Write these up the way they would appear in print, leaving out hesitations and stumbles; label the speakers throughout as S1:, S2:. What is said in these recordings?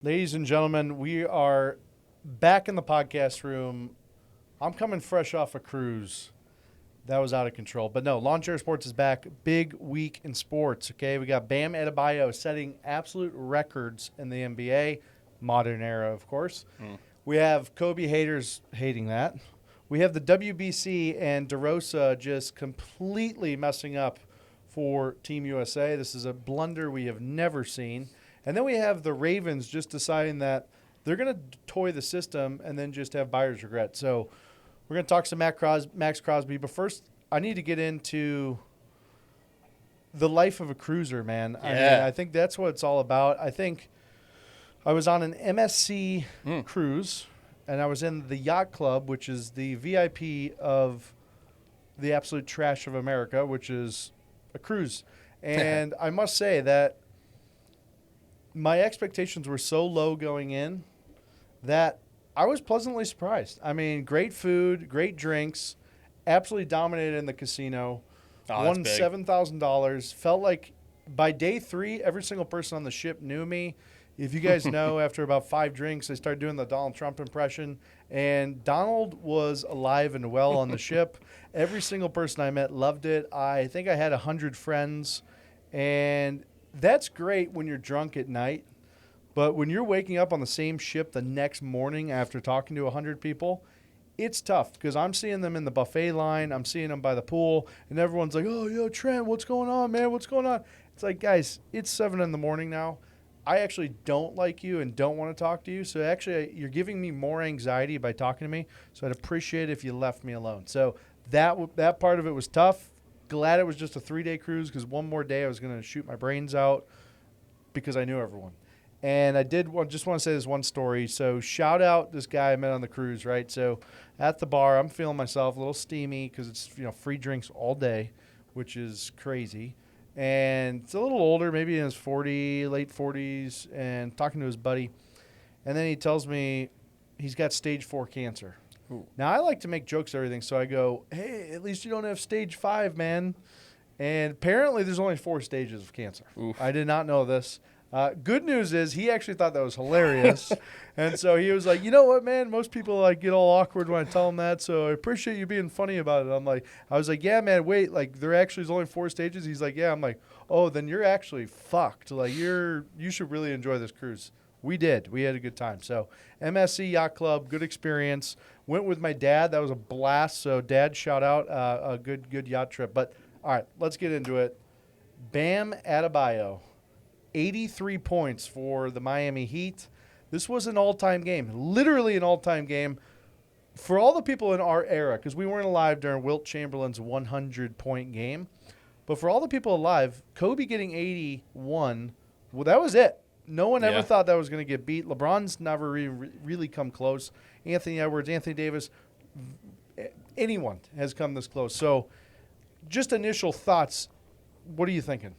S1: Ladies and gentlemen, we are back in the podcast room. I'm coming fresh off a cruise. That was out of control. But no, Lawn Chair Sports is back. Big week in sports, okay? We got Bam Adebayo setting absolute records in the NBA. Modern era, of course. We have Kobe haters hating that. We have the WBC and DeRosa just completely messing up for Team USA. This is a blunder we have never seen. And then we have the Ravens just deciding that they're going to toy the system and then just have buyer's regret. So we're going to talk some Max Crosby. But first, I need to get into the life of a cruiser, man.
S2: Yeah.
S1: I mean, I think that's what it's all about. I think I was on an MSC cruise, and I was in the Yacht Club, which is the VIP of the absolute trash of America, which is a cruise. And I must say that my expectations were so low going in that I was pleasantly surprised. I mean, great food, great drinks, absolutely dominated in the casino, won $7,000. Felt like by day 3, every single person on the ship knew me. If you guys know, after about 5 drinks, I started doing the Donald Trump impression, and Donald was alive and well on the ship. Every single person I met loved it. I think I had 100 friends, and that's great when you're drunk at night, but when you're waking up on the same ship the next morning after talking to 100 people, it's tough because I'm seeing them in the buffet line, I'm seeing them by the pool, and everyone's like, oh, yo, Trent, what's going on, man? What's going on? It's like, guys, it's 7 in the morning now. I actually don't like you and don't want to talk to you, so actually you're giving me more anxiety by talking to me, so I'd appreciate it if you left me alone. So that part of it was tough. Glad it was just a 3-day cruise because one more day I was going to shoot my brains out because I knew everyone. And I just want to say this one story. So shout out this guy I met on the cruise, right? So at the bar, I'm feeling myself a little steamy because it's free drinks all day, which is crazy. And it's a little older, maybe in his late 40s, and talking to his buddy. And then he tells me he's got stage 4 cancer. Ooh. Now, I like to make jokes and everything, so I go, hey, at least you don't have stage 5, man. And apparently there's only 4 stages of cancer. Oof. I did not know this. Good news is he actually thought that was hilarious. And so he was like, you know what, man? Most people get all awkward when I tell them that, so I appreciate you being funny about it. I was like, yeah, man, wait, there actually is only 4 stages? He's like, yeah. I'm like, oh, then you're actually fucked. You should really enjoy this cruise. We did. We had a good time. So MSC Yacht Club, good experience. Went with my dad. That was a blast. So dad, shout out, a good yacht trip. But all right, let's get into it. Bam Adebayo, 83 points for the Miami Heat. This was an all-time game, literally an all-time game. For all the people in our era, because we weren't alive during Wilt Chamberlain's 100-point game, but for all the people alive, Kobe getting 81, well, that was it. No one ever thought that was going to get beat. LeBron's never really come close. Anthony Edwards, Anthony Davis, anyone has come this close. So just initial thoughts, what are you thinking?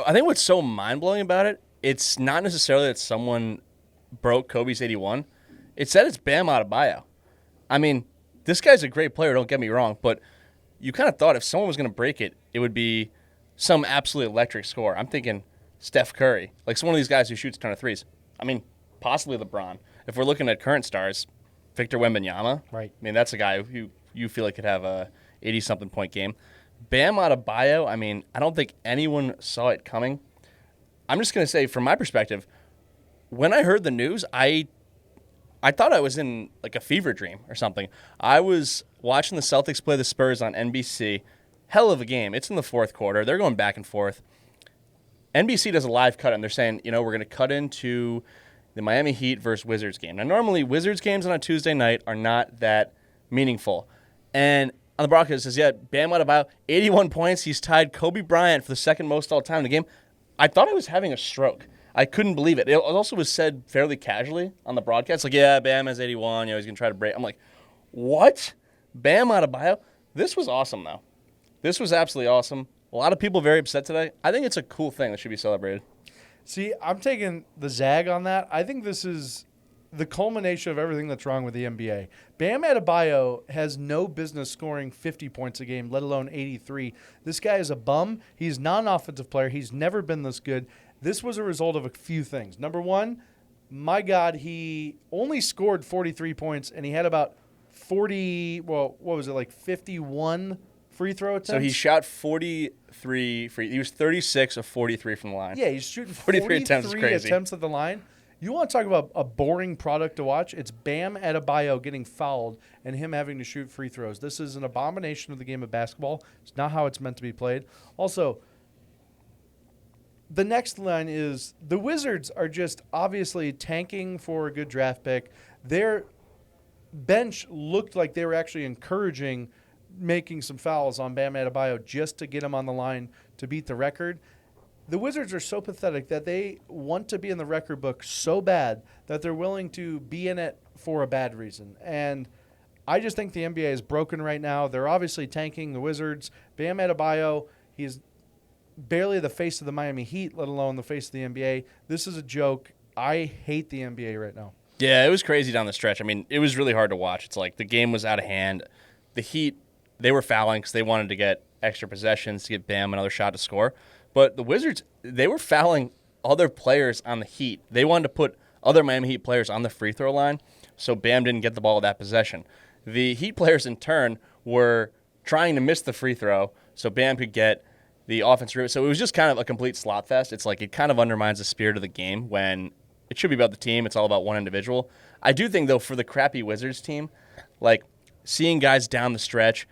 S2: I think what's so mind-blowing about it, it's not necessarily that someone broke Kobe's 81. It's that it's Bam Adebayo. I mean, this guy's a great player, don't get me wrong, but you kind of thought if someone was going to break it, it would be some absolutely electric score. I'm thinking Steph Curry, some of these guys who shoots a ton of threes. I mean, possibly LeBron. If we're looking at current stars, Victor Wembanyama.
S1: Right.
S2: I mean, that's a guy who you feel like could have a 80-something point game. Bam Adebayo, I mean, I don't think anyone saw it coming. I'm just going to say, from my perspective, when I heard the news, I thought I was in a fever dream or something. I was watching the Celtics play the Spurs on NBC. Hell of a game. It's in the fourth quarter. They're going back and forth. NBC does a live cut, and they're saying, we're going to cut into the Miami Heat versus Wizards game. Now, normally, Wizards games on a Tuesday night are not that meaningful. And on the broadcast, it says, Bam Adebayo, 81 points. He's tied Kobe Bryant for the second most all-time in the game. I thought I was having a stroke. I couldn't believe it. It also was said fairly casually on the broadcast. Bam has 81. He's going to try to break. I'm like, what? Bam Adebayo? This was awesome, though. This was absolutely awesome. A lot of people very upset today. I think it's a cool thing that should be celebrated.
S1: See, I'm taking the zag on that. I think this is the culmination of everything that's wrong with the NBA. Bam Adebayo has no business scoring 50 points a game, let alone 83. This guy is a bum. He's not an offensive player. He's never been this good. This was a result of a few things. Number one, my God, he only scored 43 points, and he had about 51 free throw attempts.
S2: So he shot 43 free. He was 36 of 43 from the line.
S1: Yeah, he's shooting 43 attempts at the line. You want to talk about a boring product to watch? It's Bam Adebayo getting fouled and him having to shoot free throws. This is an abomination of the game of basketball. It's not how it's meant to be played. Also, the next line is the Wizards are just obviously tanking for a good draft pick. Their bench looked like they were actually encouraging making some fouls on Bam Adebayo just to get him on the line to beat the record. The Wizards are so pathetic that they want to be in the record book so bad that they're willing to be in it for a bad reason. And I just think the NBA is broken right now. They're obviously tanking the Wizards. Bam Adebayo, he's barely the face of the Miami Heat, let alone the face of the NBA. This is a joke. I hate the NBA right now.
S2: Yeah, it was crazy down the stretch. I mean, it was really hard to watch. It's like the game was out of hand. The Heat, they were fouling because they wanted to get extra possessions to get Bam another shot to score. But the Wizards, they were fouling other players on the Heat. They wanted to put other Miami Heat players on the free throw line so Bam didn't get the ball at that possession. The Heat players, in turn, were trying to miss the free throw so Bam could get the offense. So it was just kind of a complete slot fest. It's like it kind of undermines the spirit of the game when it should be about the team. It's all about one individual. I do think, though, for the crappy Wizards team, like seeing guys down the stretch,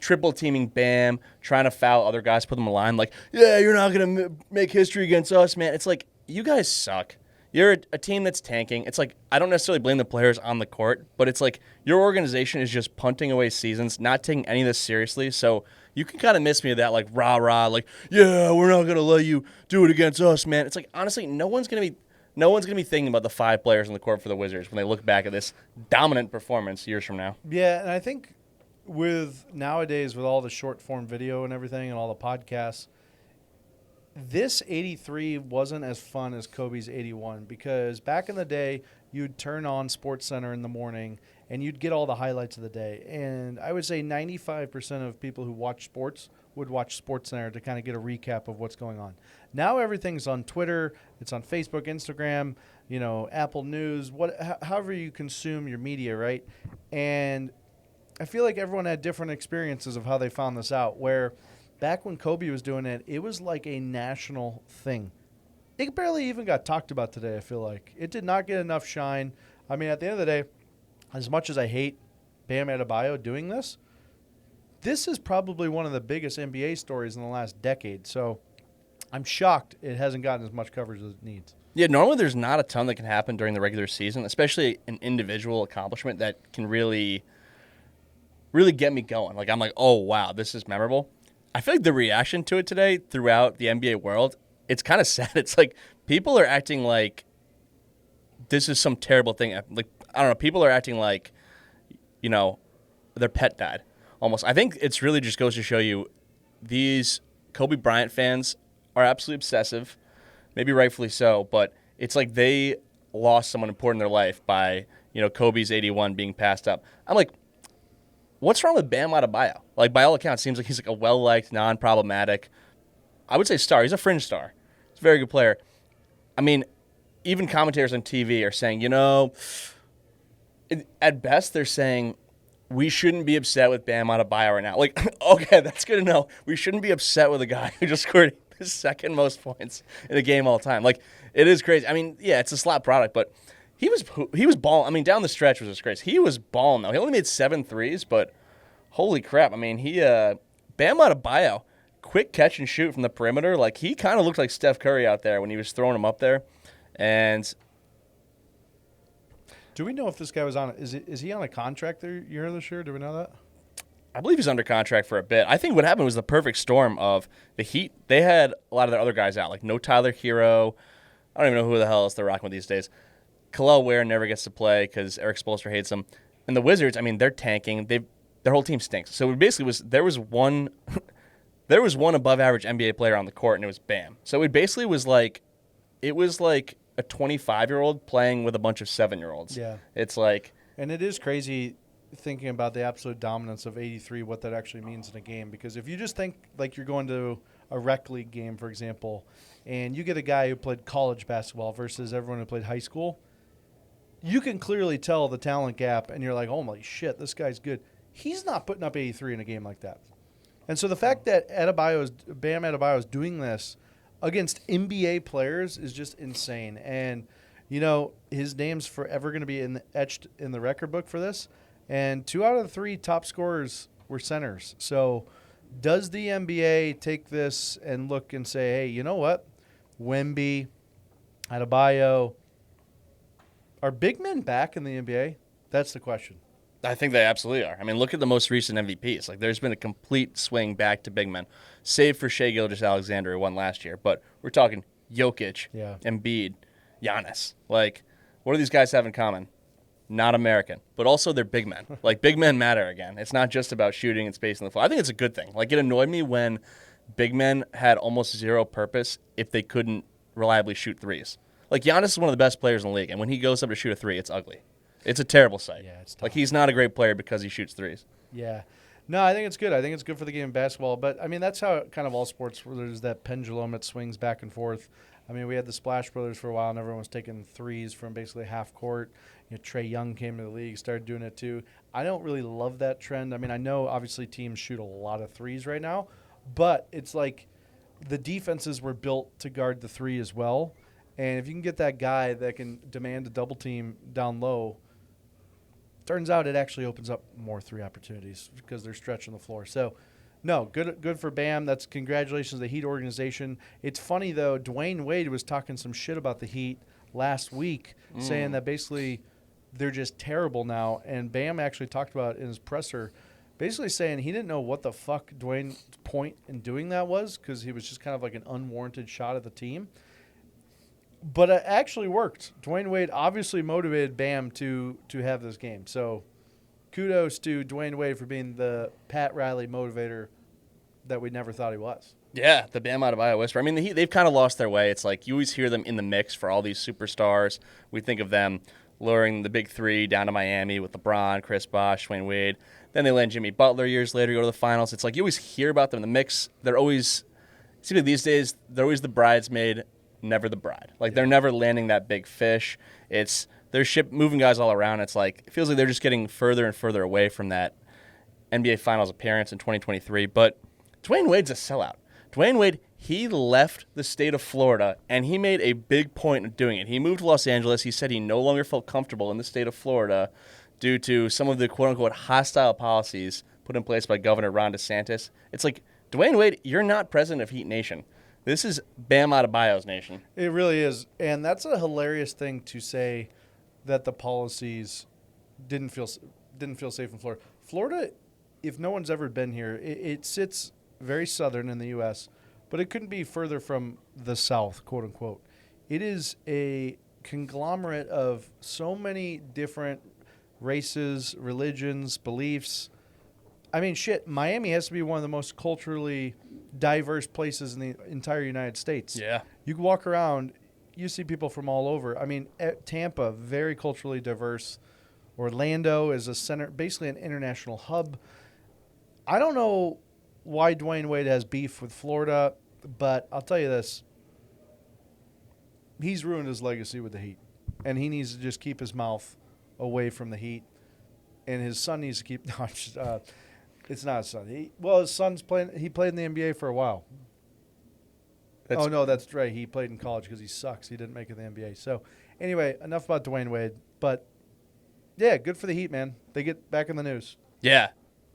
S2: triple teaming Bam, trying to foul other guys, put them in line, like, yeah, you're not going to make history against us, man. It's like, you guys suck. You're a team that's tanking. It's like, I don't necessarily blame the players on the court, but it's like your organization is just punting away seasons, not taking any of this seriously. So you can kind of miss me of that, like, rah-rah, like, yeah, we're not going to let you do it against us, man. It's like, honestly, no one's going to be thinking about the 5 players on the court for the Wizards when they look back at this dominant performance years from now.
S1: Yeah, and I think with nowadays, with all the short-form video and everything and all the podcasts, this 83 wasn't as fun as Kobe's 81 because back in the day, you'd turn on SportsCenter in the morning and you'd get all the highlights of the day. And I would say 95% of people who watch sports would watch SportsCenter to kind of get a recap of what's going on. Now everything's on Twitter, it's on Facebook, Instagram, Apple News, however you consume your media, right? And I feel like everyone had different experiences of how they found this out, where back when Kobe was doing it, it was like a national thing. It barely even got talked about today, I feel like. It did not get enough shine. I mean, at the end of the day, as much as I hate Bam Adebayo doing this, this is probably one of the biggest NBA stories in the last decade. So I'm shocked it hasn't gotten as much coverage as it needs.
S2: Yeah, normally there's not a ton that can happen during the regular season, especially an individual accomplishment that can really get me going. Like, I'm like, oh, wow, this is memorable. I feel like the reaction to it today throughout the NBA world, it's kind of sad. It's like people are acting like this is some terrible thing. Like, I don't know, people are acting like, their pet died almost. I think it's really just goes to show you these Kobe Bryant fans are absolutely obsessive, maybe rightfully so, but it's like they lost someone important in their life by, Kobe's 81 being passed up. I'm like, what's wrong with Bam Adebayo? Like, by all accounts, seems like he's like a well-liked, non-problematic, I would say star. He's a fringe star. He's a very good player. I mean, even commentators on TV are saying, at best they're saying we shouldn't be upset with Bam Adebayo right now. Like, okay, that's good to know. We shouldn't be upset with a guy who just scored his second most points in a game all time. Like, it is crazy. I mean, yeah, it's a slap product, but he was balling. I mean, down the stretch was just crazy. He was balling, though. He only made 7 threes, but holy crap. I mean, Bam Adebayo, quick catch and shoot from the perimeter. Like, he kind of looked like Steph Curry out there when he was throwing him up there. And
S1: do we know if this guy was on? Is he on a contract this year? Do we know that?
S2: I believe he's under contract for a bit. I think what happened was the perfect storm of the Heat. They had a lot of their other guys out, like no Tyler Hero. I don't even know who the hell else they're rocking with these days. Khalil Ware never gets to play because Eric Spoelstra hates him. And the Wizards, I mean, they're tanking. Their whole team stinks. So it basically there was one above average NBA player on the court, and it was Bam. So it basically was like a 25-year-old playing with a bunch of 7-year-olds.
S1: Yeah.
S2: It's like,
S1: and it is crazy thinking about the absolute dominance of 83, what that actually means in a game. Because if you just think like you're going to a rec league game, for example, and you get a guy who played college basketball versus everyone who played high school, you can clearly tell the talent gap, and you're like, holy shit, this guy's good. He's not putting up 83 in a game like that. And so the fact that Bam Adebayo is doing this against NBA players is just insane. And, his name's forever going to be etched in the record book for this. And 2 out of the 3 top scorers were centers. So does the NBA take this and look and say, hey, you know what? Wemby, Adebayo, are big men back in the NBA? That's the question.
S2: I think they absolutely are. I mean, look at the most recent MVPs. Like, there's been a complete swing back to big men, save for Shai Gilgeous-Alexander, who won last year. But we're talking Jokic, Embiid, Giannis. Like, what do these guys have in common? Not American, but also they're big men. Like, big men matter again. It's not just about shooting and spacing the floor. I think it's a good thing. Like, it annoyed me when big men had almost zero purpose if they couldn't reliably shoot threes. Like, Giannis is one of the best players in the league, and when he goes up to shoot a three, it's ugly. It's a terrible sight.
S1: Yeah, it's tough.
S2: Like, he's not a great player because he shoots threes.
S1: Yeah. No, I think it's good. I think it's good for the game of basketball. But, I mean, that's how kind of all sports, where there's that pendulum that swings back and forth. I mean, we had the Splash Brothers for a while, and everyone was taking threes from basically half court. Trae Young came to the league, started doing it too. I don't really love that trend. I mean, I know obviously teams shoot a lot of threes right now, but it's like the defenses were built to guard the three as well. And if you can get that guy that can demand a double team down low, turns out it actually opens up more three opportunities because they're stretching the floor. So, no, good for Bam. That's congratulations to the Heat organization. It's funny, though, Dwayne Wade was talking some shit about the Heat last week, saying that basically they're just terrible now. And Bam actually talked about it in his presser, basically saying he didn't know what the fuck Dwayne's point in doing that was because he was just kind of like an unwarranted shot at the team. But it actually worked. Dwayne Wade obviously motivated Bam to have this game. So kudos to Dwayne Wade for being the Pat Riley motivator that we never thought he was.
S2: Yeah, the Bam Adebayo whisper. I mean, they've kind of lost their way. It's like you always hear them in the mix for all these superstars. We think of them luring the big three down to Miami with LeBron, Chris Bosh, Dwayne Wade. Then they land Jimmy Butler years later, go to the finals. It's like you always hear about them in the mix. They're always, it seems like these days, they're always the bridesmaid, never the bride. Like, they're never landing that big fish. They're moving guys all around. It's like, it feels like they're just getting further and further away from that NBA Finals appearance in 2023. But Dwayne Wade's a sellout. Dwayne Wade, he left the state of Florida, and he made a big point of doing it. He moved to Los Angeles. He said he no longer felt comfortable in the state of Florida due to some of the quote-unquote hostile policies put in place by Governor Ron DeSantis. It's like, Dwayne Wade, you're not president of Heat Nation. This is Bam Adebayo's nation.
S1: It really is. And that's a hilarious thing to say that the policies didn't feel safe in Florida. Florida, if no one's ever been here, it sits very southern in the U.S., but it couldn't be further from the South, quote unquote. It is a conglomerate of so many different races, religions, beliefs. I mean, shit, Miami has to be one of the most culturally diverse places in the entire United States.
S2: Yeah.
S1: You can walk around, you see people from all over. I mean, Tampa, very culturally diverse. Orlando is a center, basically an international hub. I don't know why Dwayne Wade has beef with Florida, but I'll tell you this. He's ruined his legacy with the Heat, and he needs to just keep his mouth away from the Heat, and his son needs to keep it's not his son. His son's playing. He played in the NBA for a while. That's right. He played in college because he sucks. He didn't make it in the NBA. So, anyway, enough about Dwayne Wade. But, yeah, good for the Heat, man. They get back in the news.
S2: Yeah,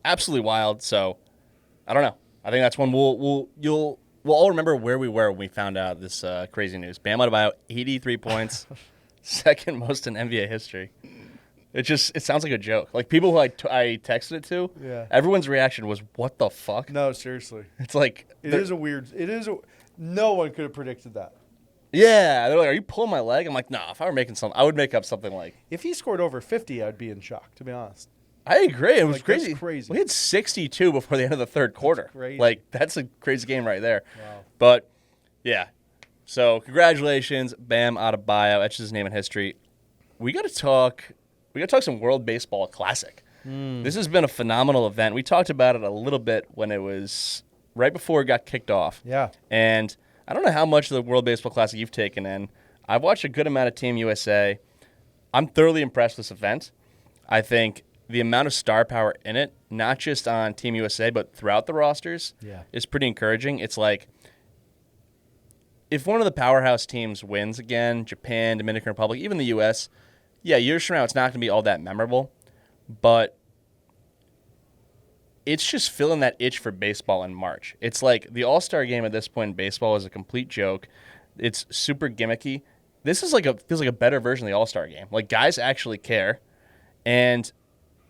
S2: absolutely wild. So, I don't know. I think that's when we'll all remember where we were when we found out this crazy news. Bam Adebayo, 83 points, second most in NBA history. It sounds like a joke. Like, people who I texted it to, everyone's reaction was, what the fuck?
S1: No, seriously.
S2: It's like...
S1: No one could have predicted that.
S2: Yeah. They're like, are you pulling my leg? I'm like, nah, if I were making something, I would make up something like...
S1: If he scored over 50, I'd be in shock, to be honest.
S2: I agree. It was crazy.
S1: That's crazy.
S2: We had 62 before the end of the third quarter.
S1: That's crazy.
S2: Like, that's a crazy game right there.
S1: Wow.
S2: But, yeah. So, congratulations, Bam Adebayo, etches his name in history. We got to talk some World Baseball Classic. This has been a phenomenal event. We talked about it a little bit when it was right before it got kicked off.
S1: Yeah.
S2: And I don't know how much of the World Baseball Classic you've taken in. I've watched a good amount of Team USA. I'm thoroughly impressed with this event. I think the amount of star power in it, not just on Team USA, but throughout the rosters, is pretty encouraging. It's like, if one of the powerhouse teams wins again, Japan, Dominican Republic, even the U.S., years from now, it's not going to be all that memorable. But it's just filling that itch for baseball in March. It's like the All-Star game at this point in baseball is a complete joke. It's super gimmicky. This is feels like a better version of the All-Star game. Like, guys actually care. And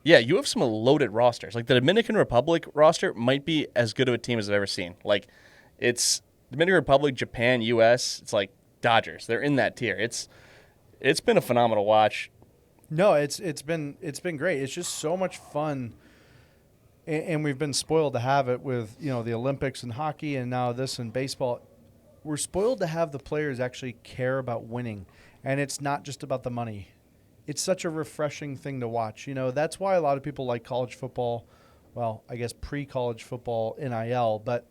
S2: you have some loaded rosters. Like, the Dominican Republic roster might be as good of a team as I've ever seen. Like, it's Dominican Republic, Japan, U.S. It's like Dodgers. They're in that tier. It's been a phenomenal watch.
S1: No, it's been great. It's just so much fun, and we've been spoiled to have it with the Olympics and hockey, and now this in baseball. We're spoiled to have the players actually care about winning, and it's not just about the money. It's such a refreshing thing to watch. That's why a lot of people like college football. Well, I guess pre-college football, NIL, but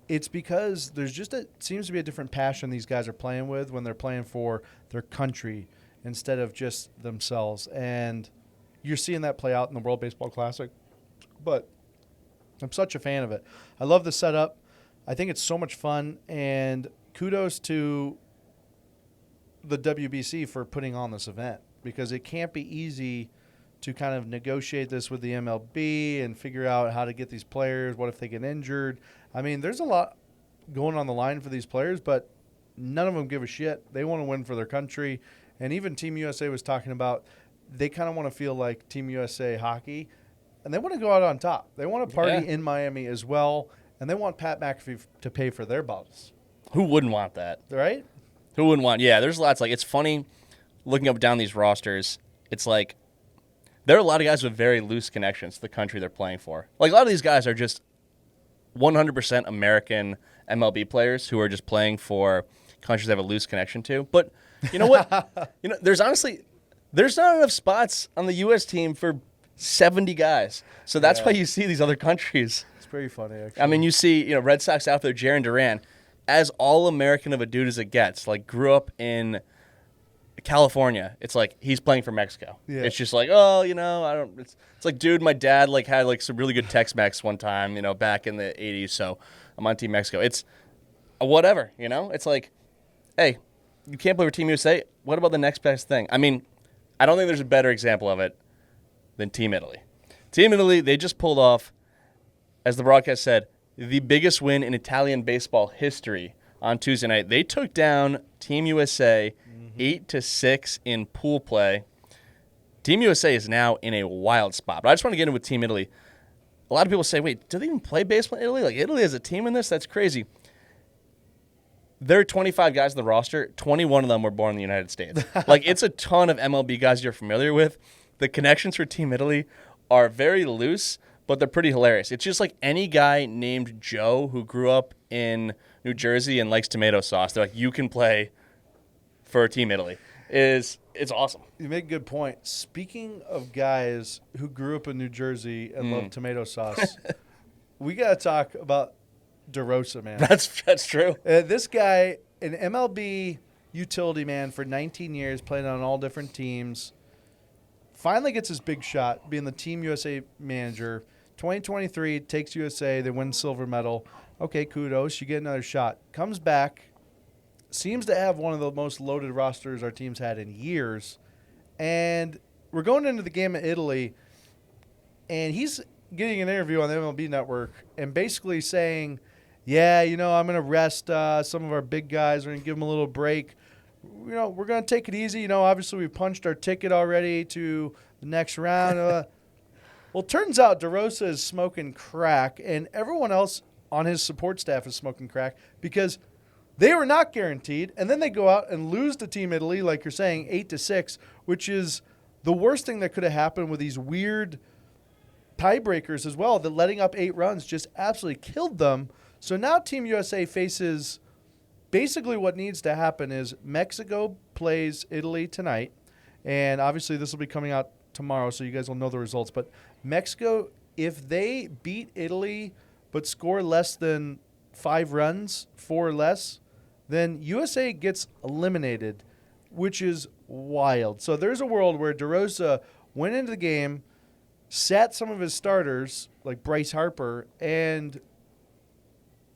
S1: it's because there's just seems to be a different passion these guys are playing with when they're playing for their country instead of just themselves. And you're seeing that play out in the World Baseball Classic. But I'm such a fan of it. I love the setup. I think it's so much fun, and kudos to the WBC for putting on this event, because it can't be easy to kind of negotiate this with the MLB and figure out how to get these players. What if they get injured? I mean, there's a lot going on the line for these players, but none of them give a shit. They want to win for their country. And even Team USA was talking about they kind of want to feel like Team USA hockey, and they want to go out on top. They want to party in Miami as well, and they want Pat McAfee to pay for their bottles.
S2: Who wouldn't want that?
S1: Right?
S2: Who wouldn't want? Yeah, there's lots. Like, it's funny looking up and down these rosters. It's like there are a lot of guys with very loose connections to the country they're playing for. Like, a lot of these guys are just 100% American MLB players who are just playing for countries they have a loose connection to. But you know what? There's not enough spots on the U.S. team for 70 guys. So that's why you see these other countries.
S1: It's pretty funny, actually.
S2: I mean, you see, Red Sox out there, Jarren Duran, as all-American of a dude as it gets, like, grew up in California. It's like he's playing for Mexico. Yeah. It's just like, I don't. It's like, dude, my dad had some really good Tex-Mex one time, back in the 80s. So I'm on Team Mexico. It's whatever, It's like, hey, you can't play for Team USA. What about the next best thing? I mean, I don't think there's a better example of it than Team Italy. Team Italy, they just pulled off, as the broadcast said, the biggest win in Italian baseball history on Tuesday night. They took down Team USA 8-6 in pool play. Team USA is now in a wild spot. But I just want to get in with Team Italy. A lot of people say, wait, do they even play baseball in Italy? Like, Italy has a team in this? That's crazy. There are 25 guys on the roster. 21 of them were born in the United States. Like, it's a ton of MLB guys you're familiar with. The connections for Team Italy are very loose, but they're pretty hilarious. It's just like any guy named Joe who grew up in New Jersey and likes tomato sauce. They're like, you can play for Team Italy. It's awesome.
S1: You make a good point. Speaking of guys who grew up in New Jersey and love tomato sauce, we got to talk about DeRosa, man.
S2: That's true.
S1: This guy, an MLB utility man for 19 years, playing on all different teams, finally gets his big shot, being the Team USA manager. 2023, takes USA, they win silver medal. Okay, kudos, you get another shot. Comes back, seems to have one of the most loaded rosters our team's had in years. And we're going into the game at Italy, and he's getting an interview on the MLB Network and basically saying, I'm going to rest some of our big guys. We're going to give them a little break. We're going to take it easy. Obviously we punched our ticket already to the next round. Well, turns out DeRosa is smoking crack, and everyone else on his support staff is smoking crack because they were not guaranteed. And then they go out and lose to Team Italy, like you're saying, 8-6, which is the worst thing that could have happened with these weird tiebreakers as well. That letting up 8 runs just absolutely killed them. So now Team USA faces basically what needs to happen is Mexico plays Italy tonight. And obviously this will be coming out tomorrow, so you guys will know the results. But Mexico, if they beat Italy but score less than 5 runs, 4 or less, then USA gets eliminated, which is wild. So there's a world where DeRosa went into the game, sat some of his starters, like Bryce Harper, and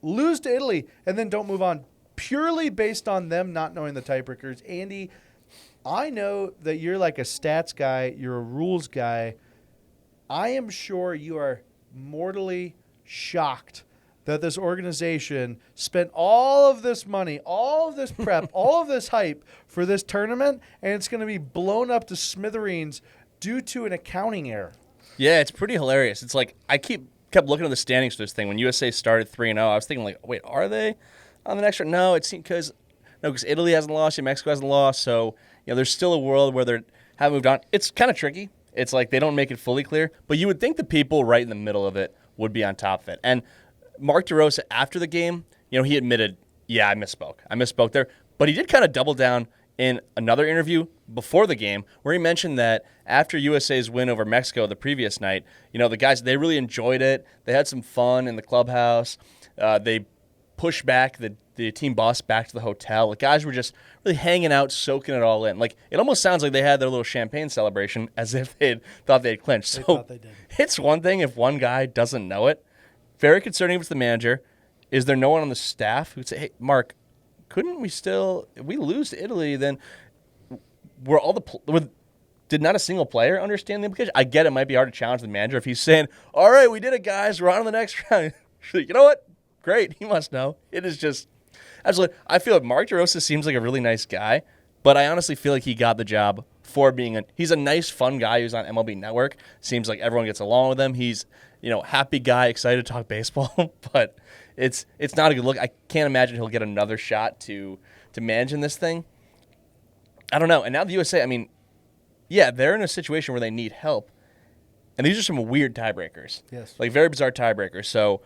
S1: lose to Italy, and then don't move on purely based on them not knowing the tiebreakers. Andy, I know that you're like a stats guy, you're a rules guy. I am sure you are mortally shocked that this organization spent all of this money, all of this prep, all of this hype for this tournament, and it's going to be blown up to smithereens due to an accounting error.
S2: Yeah, it's pretty hilarious. It's like I kept looking at the standings for this thing. When USA started 3-0, I was thinking, like, wait, are they on the next round? No, it seemed because Italy hasn't lost yet, Mexico hasn't lost, so there's still a world where they haven't moved on. It's kind of tricky. It's like they don't make it fully clear, but you would think the people right in the middle of it would be on top of it. And Mark DeRosa, after the game, he admitted, yeah, I misspoke there. But he did kind of double down in another interview before the game where he mentioned that after USA's win over Mexico the previous night, the guys, they really enjoyed it. They had some fun in the clubhouse. They pushed back the team bus back to the hotel. The guys were just really hanging out, soaking it all in. Like, it almost sounds like they had their little champagne celebration as if they thought they'd clinched.
S1: They thought they did.
S2: It's one thing if one guy doesn't know it. Very concerning if it's the manager. Is there no one on the staff who'd say, hey, Mark, couldn't we still, if we lose to Italy, then did not a single player understand the implication? I get it might be hard to challenge the manager if he's saying, all right, we did it, guys. We're on to the next round. You know what? Great. He must know. It is just, absolutely. I feel like Mark DeRosa seems like a really nice guy, but I honestly feel like he got the job for being he's a nice, fun guy who's on MLB Network. Seems like everyone gets along with him. He's, happy guy, excited to talk baseball, but it's not a good look. I can't imagine he'll get another shot to manage in this thing. I don't know. And now the USA, they're in a situation where they need help. And these are some weird tiebreakers.
S1: Yes.
S2: Like very bizarre tiebreakers. So,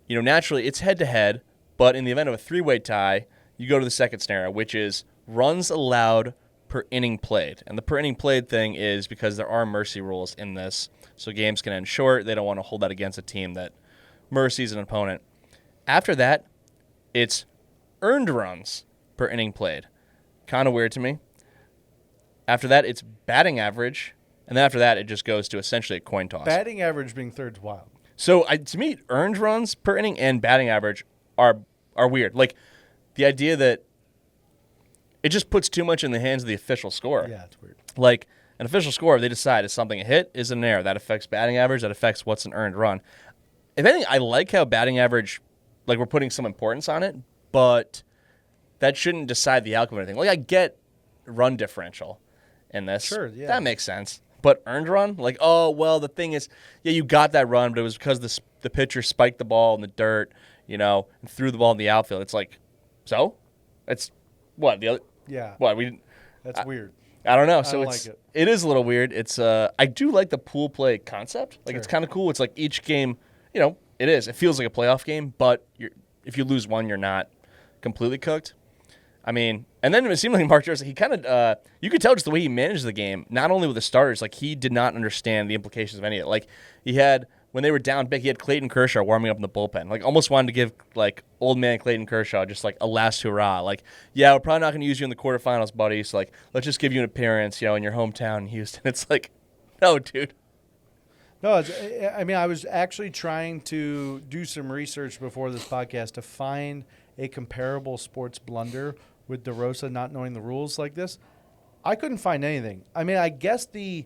S2: naturally it's head-to-head, but in the event of a three-way tie, you go to the second scenario, which is runs allowed per inning played. And the per inning played thing is because there are mercy rules in this, so games can end short. They don't want to hold that against a team that mercies an opponent. After that, it's earned runs per inning played. Kind of weird to me. After that, it's batting average. And then after that, it just goes to essentially a coin toss.
S1: Batting average being third's wild.
S2: So to me, earned runs per inning and batting average are weird. Like the idea that it just puts too much in the hands of the official scorer.
S1: Yeah, it's weird.
S2: Like an official scorer, they decide is something a hit, is it an error. That affects batting average. That affects what's an earned run. If anything, I like how batting average, like we're putting some importance on it, but that shouldn't decide the outcome of anything. Like I get run differential in this.
S1: Sure, yeah.
S2: That makes sense. But earned run? Like, oh, well, the thing is, yeah, you got that run, but it was because the pitcher spiked the ball in the dirt, and threw the ball in the outfield. It's like, so? It's what? The other?
S1: Yeah.
S2: What?
S1: That's weird.
S2: I don't know.
S1: I
S2: So
S1: don't
S2: it
S1: like
S2: is a little weird. It's I do like the pool play concept. Like,
S1: Sure.
S2: It's kind of cool. It's like each game, it is. It feels like a playoff game, but if you lose one, you're not completely cooked. And then it seemed like Mark DeRosa, he kind of, you could tell just the way he managed the game, not only with the starters, like he did not understand the implications of any of it. Like he had, when they were down big, he had Clayton Kershaw warming up in the bullpen. Like almost wanted to give like old man Clayton Kershaw just like a last hurrah. Like, yeah, we're probably not going to use you in the quarterfinals, buddy. So like, let's just give you an appearance, in your hometown in Houston. It's like, no, dude.
S1: No, I was actually trying to do some research before this podcast to find a comparable sports blunder with DeRosa not knowing the rules like this. I couldn't find anything. I guess the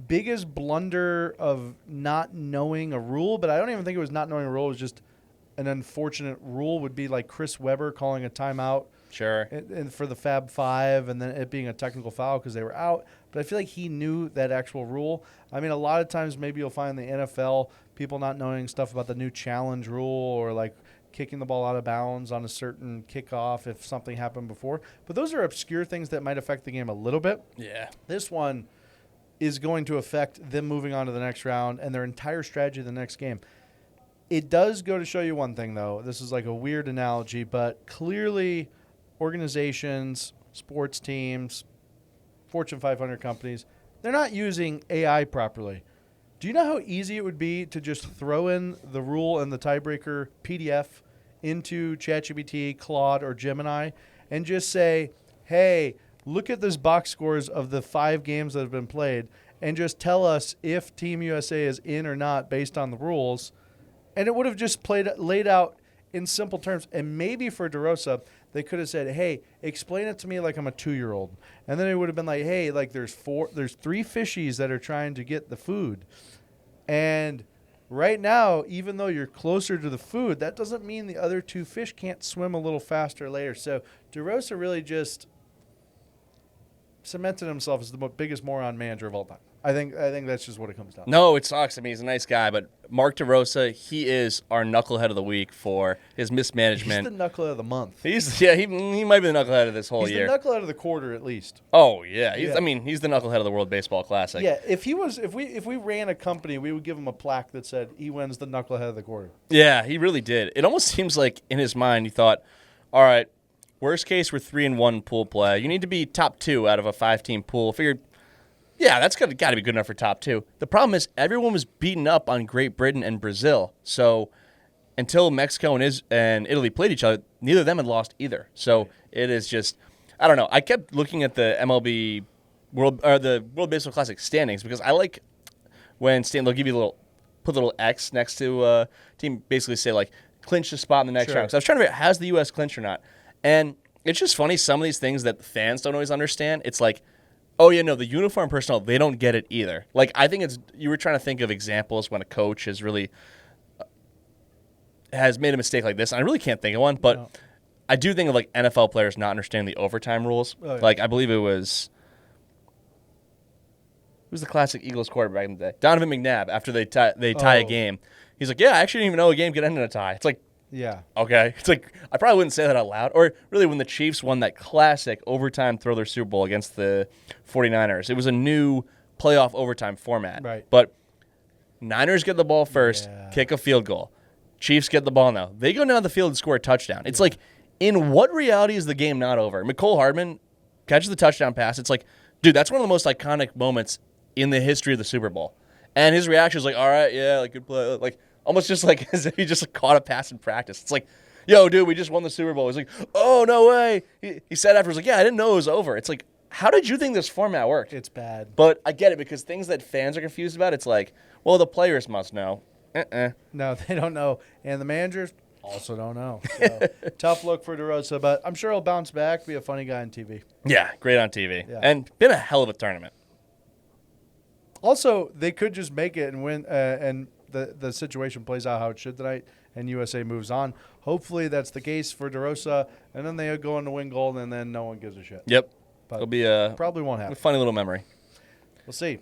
S1: biggest blunder of not knowing a rule, but I don't even think it was not knowing a rule, it was just an unfortunate rule, would be like Chris Webber calling a timeout.
S2: Sure.
S1: And for the Fab Five, and then it being a technical foul because they were out. But I feel like he knew that actual rule. A lot of times maybe you'll find in the NFL people not knowing stuff about the new challenge rule or like kicking the ball out of bounds on a certain kickoff if something happened before. But those are obscure things that might affect the game a little bit.
S2: Yeah.
S1: This one is going to affect them moving on to the next round and their entire strategy of the next game. It does go to show you one thing, though. This is like a weird analogy, but clearly organizations, sports teams, Fortune 500 companies, they're not using AI properly. Do you know how easy it would be to just throw in the rule and the tiebreaker PDF into ChatGPT, Claude, or Gemini and just say, hey, look at this box scores of the 5 games that have been played and just tell us if Team USA is in or not based on the rules. And it would have just laid out in simple terms. And maybe for DeRosa, they could have said, hey, explain it to me like I'm a 2-year-old. And then it would have been like, hey, like there's 3 fishies that are trying to get the food. And right now, even though you're closer to the food, that doesn't mean the other 2 fish can't swim a little faster later. So DeRosa really just cemented himself as the biggest moron manager of all time. I think that's just what it comes down to.
S2: No, it sucks. I mean, he's a nice guy, but Mark DeRosa, he is our knucklehead of the week for his mismanagement.
S1: He's the knucklehead of the month.
S2: He might be the knucklehead of this whole year.
S1: He's the knucklehead of the quarter at least.
S2: Oh yeah, I mean, he's the knucklehead of the World Baseball Classic.
S1: Yeah, if we ran a company, we would give him a plaque that said he wins the knucklehead of the quarter.
S2: Yeah, he really did. It almost seems like in his mind he thought, all right, worst case we're 3-1 pool play. You need to be top 2 out of a 5-team pool. Figured, yeah, that's got to be good enough for top 2. The problem is everyone was beaten up on Great Britain and Brazil. So until Mexico and Italy played each other, neither of them had lost either. So it is just, I don't know. I kept looking at the MLB the World Baseball Classic standings because I like when they'll give you put a little X next to a team, basically say like clinch the spot in the next round. So I was trying to figure out, has the U.S. clinched or not? And it's just funny, some of these things that the fans don't always understand. It's like, oh, yeah, no, the uniform personnel, they don't get it either. Like, I think you were trying to think of examples when a coach has really has made a mistake like this. And I really can't think of one, but no. I do think of, like, NFL players not understanding the overtime rules. Oh, yeah. Like, I believe it was the classic Eagles quarterback in the day? Donovan McNabb, after they tie a game. He's like, yeah, I actually didn't even know a game could end in a tie. It's like,
S1: yeah.
S2: Okay. It's like, I probably wouldn't say that out loud. Or really when the Chiefs won that classic overtime thriller Super Bowl against the 49ers. It was a new playoff overtime format.
S1: Right.
S2: But Niners get the ball first, kick a field goal. Chiefs get the ball now. They go down the field and score a touchdown. It's like, in what reality is the game not over? Mecole Hardman catches the touchdown pass. It's like, dude, that's one of the most iconic moments in the history of the Super Bowl. And his reaction is like, all right, yeah, like, good play. Like, almost just like as if he just caught a pass in practice. It's like, yo, dude, we just won the Super Bowl. He's like, oh, no way. He said afterwards, like, yeah, I didn't know it was over. It's like, how did you think this format worked?
S1: It's bad.
S2: But I get it because things that fans are confused about, it's like, well, the players must know.
S1: No, they don't know. And the managers also don't know. So, tough look for DeRosa, but I'm sure he'll bounce back, be a funny guy on TV.
S2: Yeah, great on TV. Yeah. And been a hell of a tournament.
S1: Also, they could just make it and win, and the situation plays out how it should tonight, and USA moves on. Hopefully that's the case for DeRosa, and then they go on to win gold, and then no one gives a shit.
S2: Yep.
S1: But
S2: it'll be
S1: probably won't happen.
S2: A funny little memory.
S1: We'll see.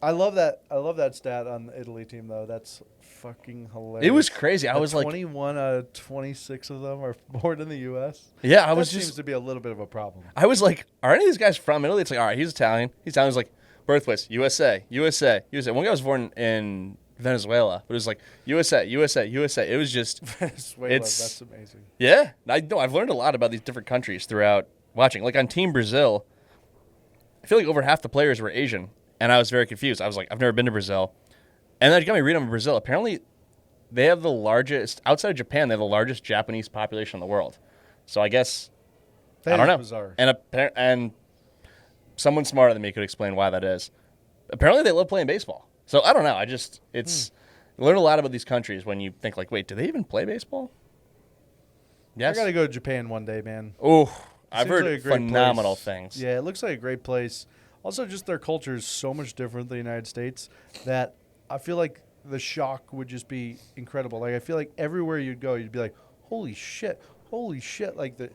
S1: I love that stat on the Italy team, though. That's fucking hilarious.
S2: It was crazy. I was
S1: 21 out of 26 of them are born in the U.S.
S2: Yeah,
S1: that seems to be a little bit of a problem.
S2: I was like, are any of these guys from Italy? It's like, all right, he's Italian. He's Italian. He's like, birthplace, USA. One guy was born in Venezuela, but it was like USA. It was just
S1: Venezuela. That's amazing.
S2: Yeah, I've learned a lot about these different countries throughout watching. Like on Team Brazil, I feel like over half the players were Asian, and I was very confused. I was like, I've never been to Brazil, and then it got me reading on Brazil. Apparently, they have the largest outside of Japan. They have the largest Japanese population in the world. So I guess I don't know.
S1: Bizarre.
S2: And someone smarter than me could explain why that is. Apparently, they love playing baseball. So I don't know. You learn a lot about these countries when you think like, wait, do they even play baseball? Yes.
S1: I got to go to Japan one day, man.
S2: Oh, I've heard like phenomenal things.
S1: Yeah, it looks like a great place. Also, just their culture is so much different than the United States that I feel like the shock would just be incredible. Like I feel like everywhere you'd go, you'd be like, holy shit. Like the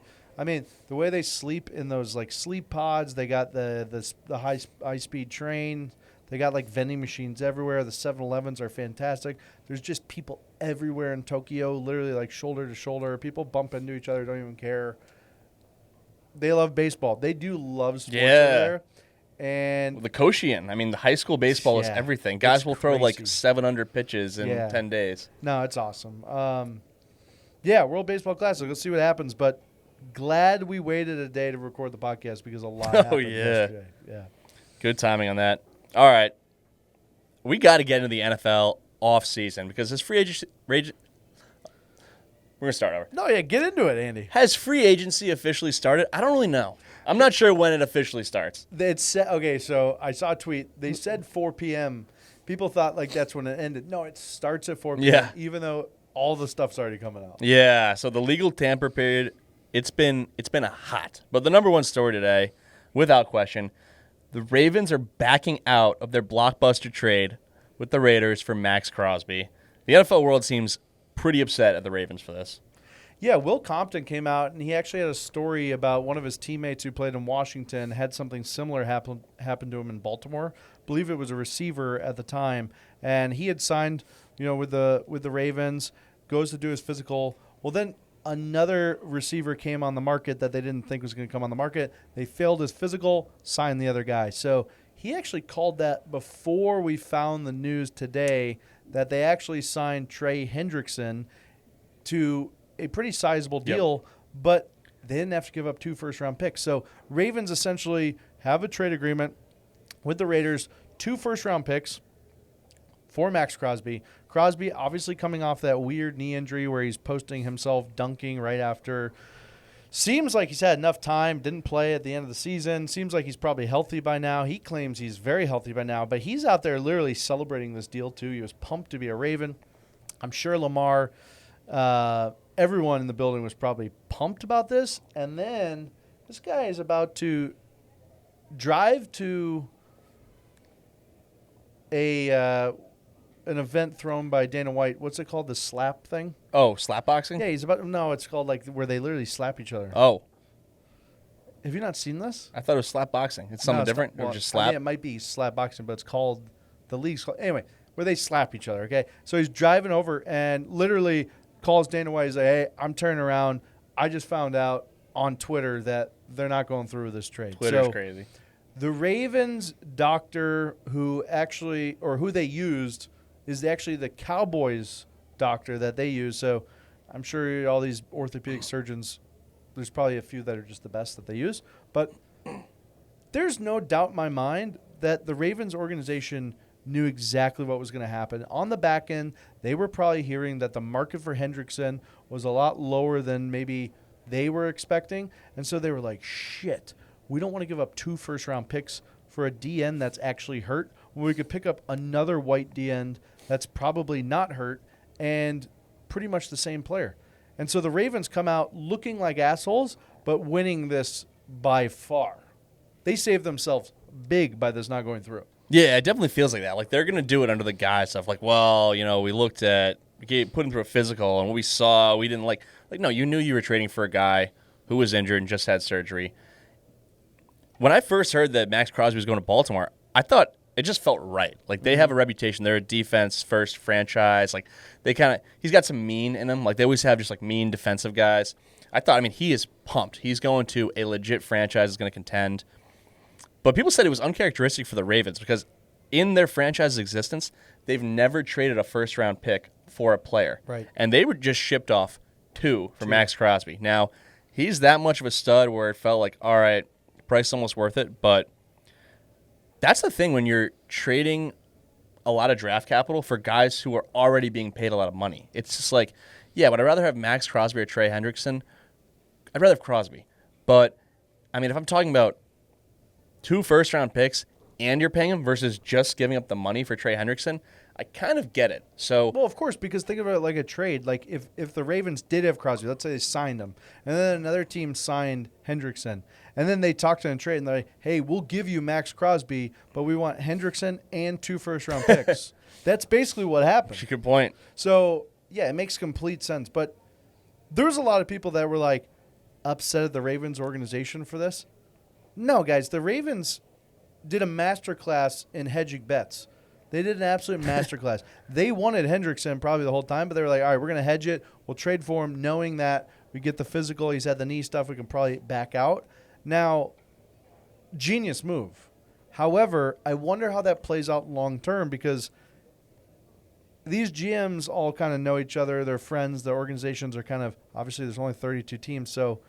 S1: way they sleep in those like sleep pods, they got the high speed train. They got like vending machines everywhere. The 7-Elevens are fantastic. There's just people everywhere in Tokyo, literally like shoulder to shoulder. People bump into each other, don't even care. They love baseball. They do love sports over there. And
S2: the Koshien, the high school baseball is everything. Guys will throw like 700 pitches in 10 days.
S1: No, it's awesome. World Baseball Classic. Let's see what happens. But glad we waited a day to record the podcast because a lot happened yesterday. Yeah.
S2: Good timing on that. All right. We got to get into the NFL off season because this free We're going to start over.
S1: No, yeah, get into it, Andy.
S2: Has free agency officially started? I don't really know. I'm not sure when it officially starts.
S1: Okay, so I saw a tweet. They said 4 p.m. People thought like that's when it ended. No, it starts at 4 p.m.
S2: Yeah.
S1: Even though all the stuff's already coming out.
S2: Yeah, so the legal tamper period, it's been a hot. But the number one story today, without question, the Ravens are backing out of their blockbuster trade with the Raiders for Max Crosby. The NFL world seems pretty upset at the Ravens for this.
S1: Yeah, Will Compton came out, and he actually had a story about one of his teammates who played in Washington had something similar happen to him in Baltimore. I believe it was a receiver at the time, and he had signed, with the Ravens, goes to do his physical. Well, then another receiver came on the market that they didn't think was going to come on the market. They failed his physical, signed the other guy. So he actually called that before we found the news today that they actually signed Trey Hendrickson to a pretty sizable deal, but they didn't have to give up 2 first-round picks. So Ravens essentially have a trade agreement with the Raiders, 2 first-round picks for Max Crosby. Crosby obviously coming off that weird knee injury where he's posting himself dunking right after. Seems like he's had enough time, didn't play at the end of the season. Seems like he's probably healthy by now. He claims he's very healthy by now, but he's out there literally celebrating this deal too. He was pumped to be a Raven. I'm sure Lamar, everyone in the building was probably pumped about this. And then this guy is about to drive to an event thrown by Dana White. What's it called? The slap thing?
S2: Oh, slap boxing?
S1: Yeah, it's called like where they literally slap each other.
S2: Oh.
S1: Have you not seen this?
S2: I thought it was slap boxing. It's something different? Or just slap?
S1: I mean, it might be slap boxing, but it's called, the league's called, anyway, where they slap each other, okay? So he's driving over and literally calls Dana White. He's like, hey, I'm turning around. I just found out on Twitter that they're not going through with this trade.
S2: Twitter's crazy.
S1: The Ravens doctor who they used is actually the Cowboys doctor that they use. So I'm sure all these orthopedic surgeons, there's probably a few that are just the best that they use. But there's no doubt in my mind that the Ravens organization knew exactly what was going to happen. On the back end, they were probably hearing that the market for Hendrickson was a lot lower than maybe they were expecting. And so they were like, shit, we don't want to give up 2 first-round picks for a DN that's actually hurt when we could pick up another white DN that's probably not hurt and pretty much the same player. And so the Ravens come out looking like assholes, but winning this by far. They saved themselves big by this not going through.
S2: Yeah, it definitely feels like that. Like they're going to do it under the guise of like, well, we looked at, put him through a physical, and what we saw, we didn't like, no, you knew you were trading for a guy who was injured and just had surgery. When I first heard that Max Crosby was going to Baltimore, I thought it just felt right. Like they have a reputation. They're a defense-first franchise. Like he's got some mean in him. Like they always have just like mean defensive guys. I thought, he is pumped. He's going to a legit franchise that's going to contend. But people said it was uncharacteristic for the Ravens because in their franchise's existence, they've never traded a first-round pick for a player.
S1: Right.
S2: And they were just shipped off 2 for Max Crosby. Now, he's that much of a stud where it felt like, all right, price almost worth it, but that's the thing when you're trading a lot of draft capital for guys who are already being paid a lot of money. It's just like, yeah, would I rather have Max Crosby or Trey Hendrickson? I'd rather have Crosby. But, if I'm talking about 2 first-round picks and you're paying him versus just giving up the money for Trey Hendrickson, I kind of get it. So,
S1: well, of course, because think about it like a trade. Like if the Ravens did have Crosby, let's say they signed him, and then another team signed Hendrickson, and then they talked to him and trade, and they're like, hey, we'll give you Max Crosby, but we want Hendrickson and 2 first-round picks. That's basically what happened.
S2: Good point.
S1: So, yeah, it makes complete sense. But there's a lot of people that were like upset at the Ravens organization for this. No, guys, the Ravens did a masterclass in hedging bets. They did an absolute masterclass. They wanted Hendrickson probably the whole time, but they were like, all right, we're going to hedge it. We'll trade for him knowing that we get the physical. He's had the knee stuff. We can probably back out. Now, genius move. However, I wonder how that plays out long term because these GMs all kind of know each other. They're friends. The organizations are kind of – obviously there's only 32 teams. So,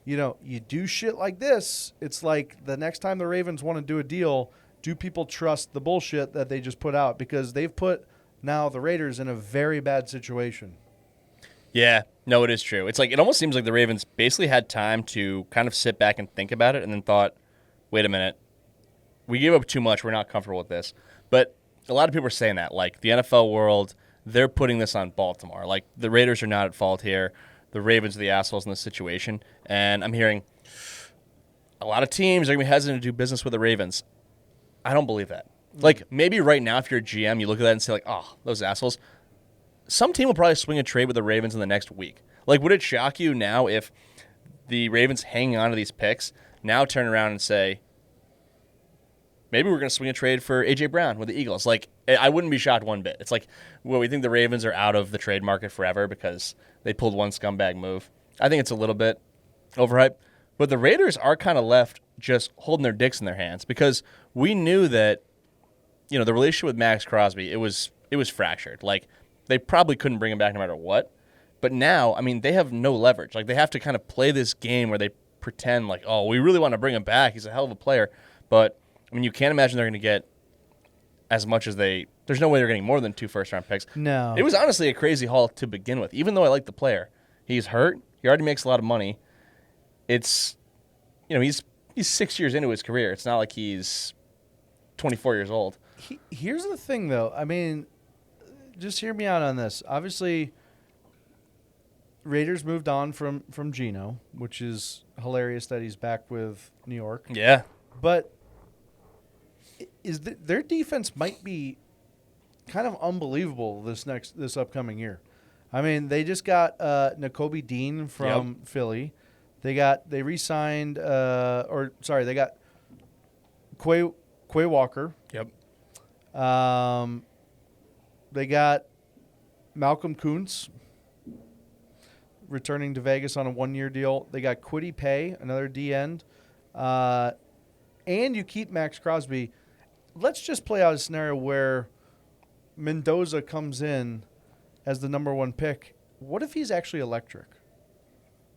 S1: you do shit like this. It's like the next time the Ravens want to do a deal – do people trust the bullshit that they just put out? Because they've put now the Raiders in a very bad situation.
S2: Yeah, no, it is true. It's like it almost seems like the Ravens basically had time to kind of sit back and think about it and then thought, wait a minute, we gave up too much. We're not comfortable with this. But a lot of people are saying that. Like the NFL world, they're putting this on Baltimore. Like the Raiders are not at fault here. The Ravens are the assholes in this situation. And I'm hearing a lot of teams are going to be hesitant to do business with the Ravens. I don't believe that. Like maybe right now if you're a GM, you look at that and say like, oh, those assholes. Some team will probably swing a trade with the Ravens in the next week. Like would it shock you now if the Ravens hanging on to these picks now turn around and say, maybe we're going to swing a trade for A.J. Brown with the Eagles. Like, I wouldn't be shocked one bit. It's like, well, we think the Ravens are out of the trade market forever because they pulled one scumbag move. I think it's a little bit overhyped. But the Raiders are kind of left just holding their dicks in their hands because we knew that, you know, the relationship with Max Crosby, it was fractured. Like, they probably couldn't bring him back no matter what. But now, I mean, they have no leverage. Like, they have to kind of play this game where they pretend like, oh, we really want to bring him back. He's a hell of a player. But I mean, you can't imagine they're going to get as much as they – there's no way they're getting more than 2 first-round picks.
S1: No.
S2: It was honestly a crazy haul to begin with, even though I like the player. He's hurt. He already makes a lot of money. It's – you know, he's 6 years into his career. It's not like he's 24 years old.
S1: Here's the thing, though. I mean, just hear me out on this. Obviously, Raiders moved on from Geno, which is hilarious that he's back with New York.
S2: Yeah.
S1: But – their defense might be kind of unbelievable this upcoming year. I mean, they just got Nakobe Dean from Philly. They re-signed they got Quay Walker.
S2: Yep.
S1: They got Malcolm Kuntz returning to Vegas on a 1-year deal. They got Kwity Paye, another D end. And you keep Max Crosby. Let's just play out a scenario where Mendoza comes in as the number 1 pick. What if he's actually electric?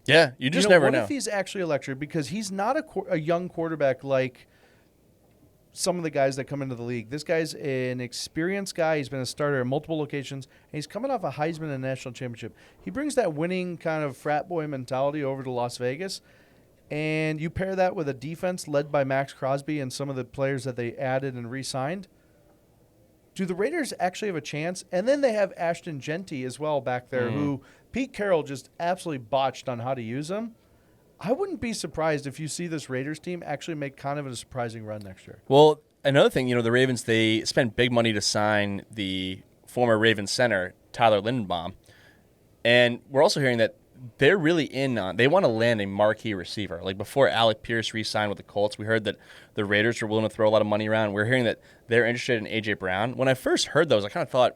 S2: Yeah, you just never know.
S1: What if he's actually electric? Because he's not a young quarterback like some of the guys that come into the league. This guy's an experienced guy. He's been a starter at multiple locations, and he's coming off a Heisman and national championship. He brings that winning kind of frat boy mentality over to Las Vegas. And you pair that with a defense led by Max Crosby and some of the players that they added and re-signed. Do the Raiders actually have a chance? And then they have Ashton Genty as well back there, who Pete Carroll just absolutely botched on how to use him. I wouldn't be surprised if you see this Raiders team actually make kind of a surprising run next year.
S2: Well, another thing, you know, the Ravens, they spent big money to sign the former Ravens center, Tyler Lindenbaum. And we're also hearing that they're really they want to land a marquee receiver. Like before Alec Pierce re-signed with the Colts, we heard that the Raiders were willing to throw a lot of money around. We're hearing that they're interested in A.J. Brown. When I first heard those, I kind of thought,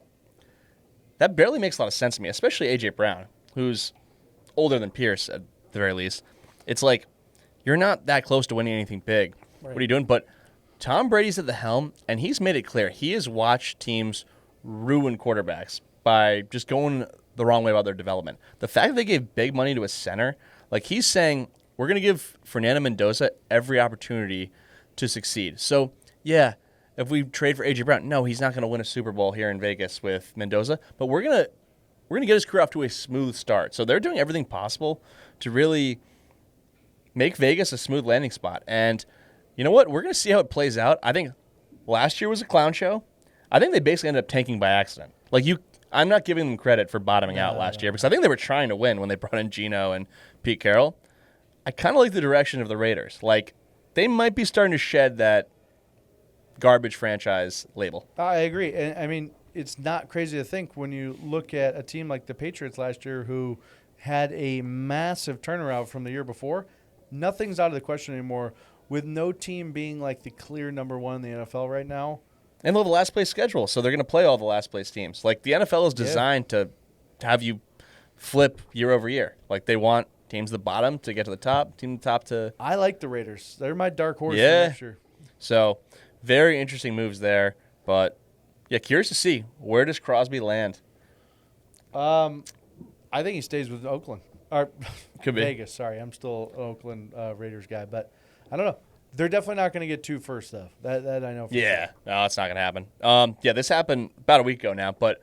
S2: that barely makes a lot of sense to me, especially A.J. Brown, who's older than Pierce at the very least. It's like, you're not that close to winning anything big. Right. What are you doing? But Tom Brady's at the helm, and he's made it clear. He has watched teams ruin quarterbacks by just going the wrong way about their development. The fact that they gave big money to a center, like he's saying, we're going to give Fernando Mendoza every opportunity to succeed. So, yeah, if we trade for A.J. Brown, no, he's not going to win a Super Bowl here in Vegas with Mendoza, but we're going to get his career off to a smooth start. So they're doing everything possible to really make Vegas a smooth landing spot. And you know what? We're going to see how it plays out. I think last year was a clown show. I think they basically ended up tanking by accident. I'm not giving them credit for bottoming out last year because I think they were trying to win when they brought in Geno and Pete Carroll. I kind of like the direction of the Raiders. Like, they might be starting to shed that garbage franchise label.
S1: I agree. And I mean, it's not crazy to think when you look at a team like the Patriots last year who had a massive turnaround from the year before. Nothing's out of the question anymore with no team being like the clear number 1 in the NFL right now.
S2: And they'll have a last place schedule, so they're going to play all the last place teams. Like, the NFL is designed to have you flip year over year. Like, they want teams at the bottom to get to the top, team at the top to...
S1: I like the Raiders. They're my dark horse for next year.
S2: So, very interesting moves there. But, yeah, curious to see. Where does Crosby land?
S1: I think he stays with Oakland. Or
S2: Could be.
S1: Vegas, sorry. I'm still an Oakland Raiders guy. But I don't know. They're definitely not going to get 2 first, though. That I know for sure.
S2: No, it's not going to happen. This happened about a week ago now, but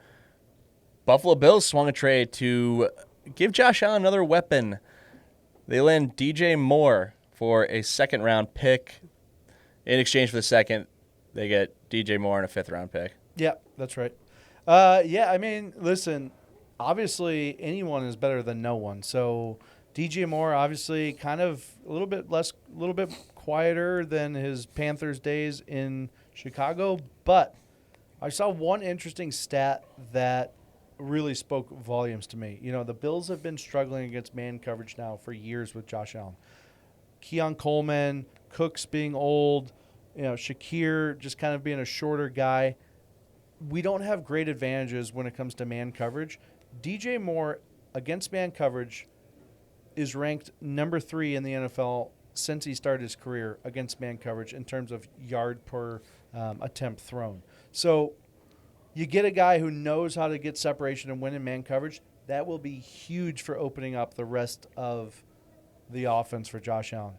S2: Buffalo Bills swung a trade to give Josh Allen another weapon. They land DJ Moore for a second-round pick. In exchange for the second, they get DJ Moore and a fifth-round pick.
S1: Yeah, that's right. I mean, listen, obviously anyone is better than no one. So DJ Moore, obviously, kind of a little bit quieter than his Panthers days in Chicago. But I saw one interesting stat that really spoke volumes to me. You know, the Bills have been struggling against man coverage now for years with Josh Allen. Keon Coleman, Cooks being old, Shakir just kind of being a shorter guy. We don't have great advantages when it comes to man coverage. DJ Moore against man coverage is ranked number 3 in the NFL since he started his career against man coverage in terms of yard per attempt thrown. So you get a guy who knows how to get separation and win in man coverage. That will be huge for opening up the rest of the offense for Josh Allen.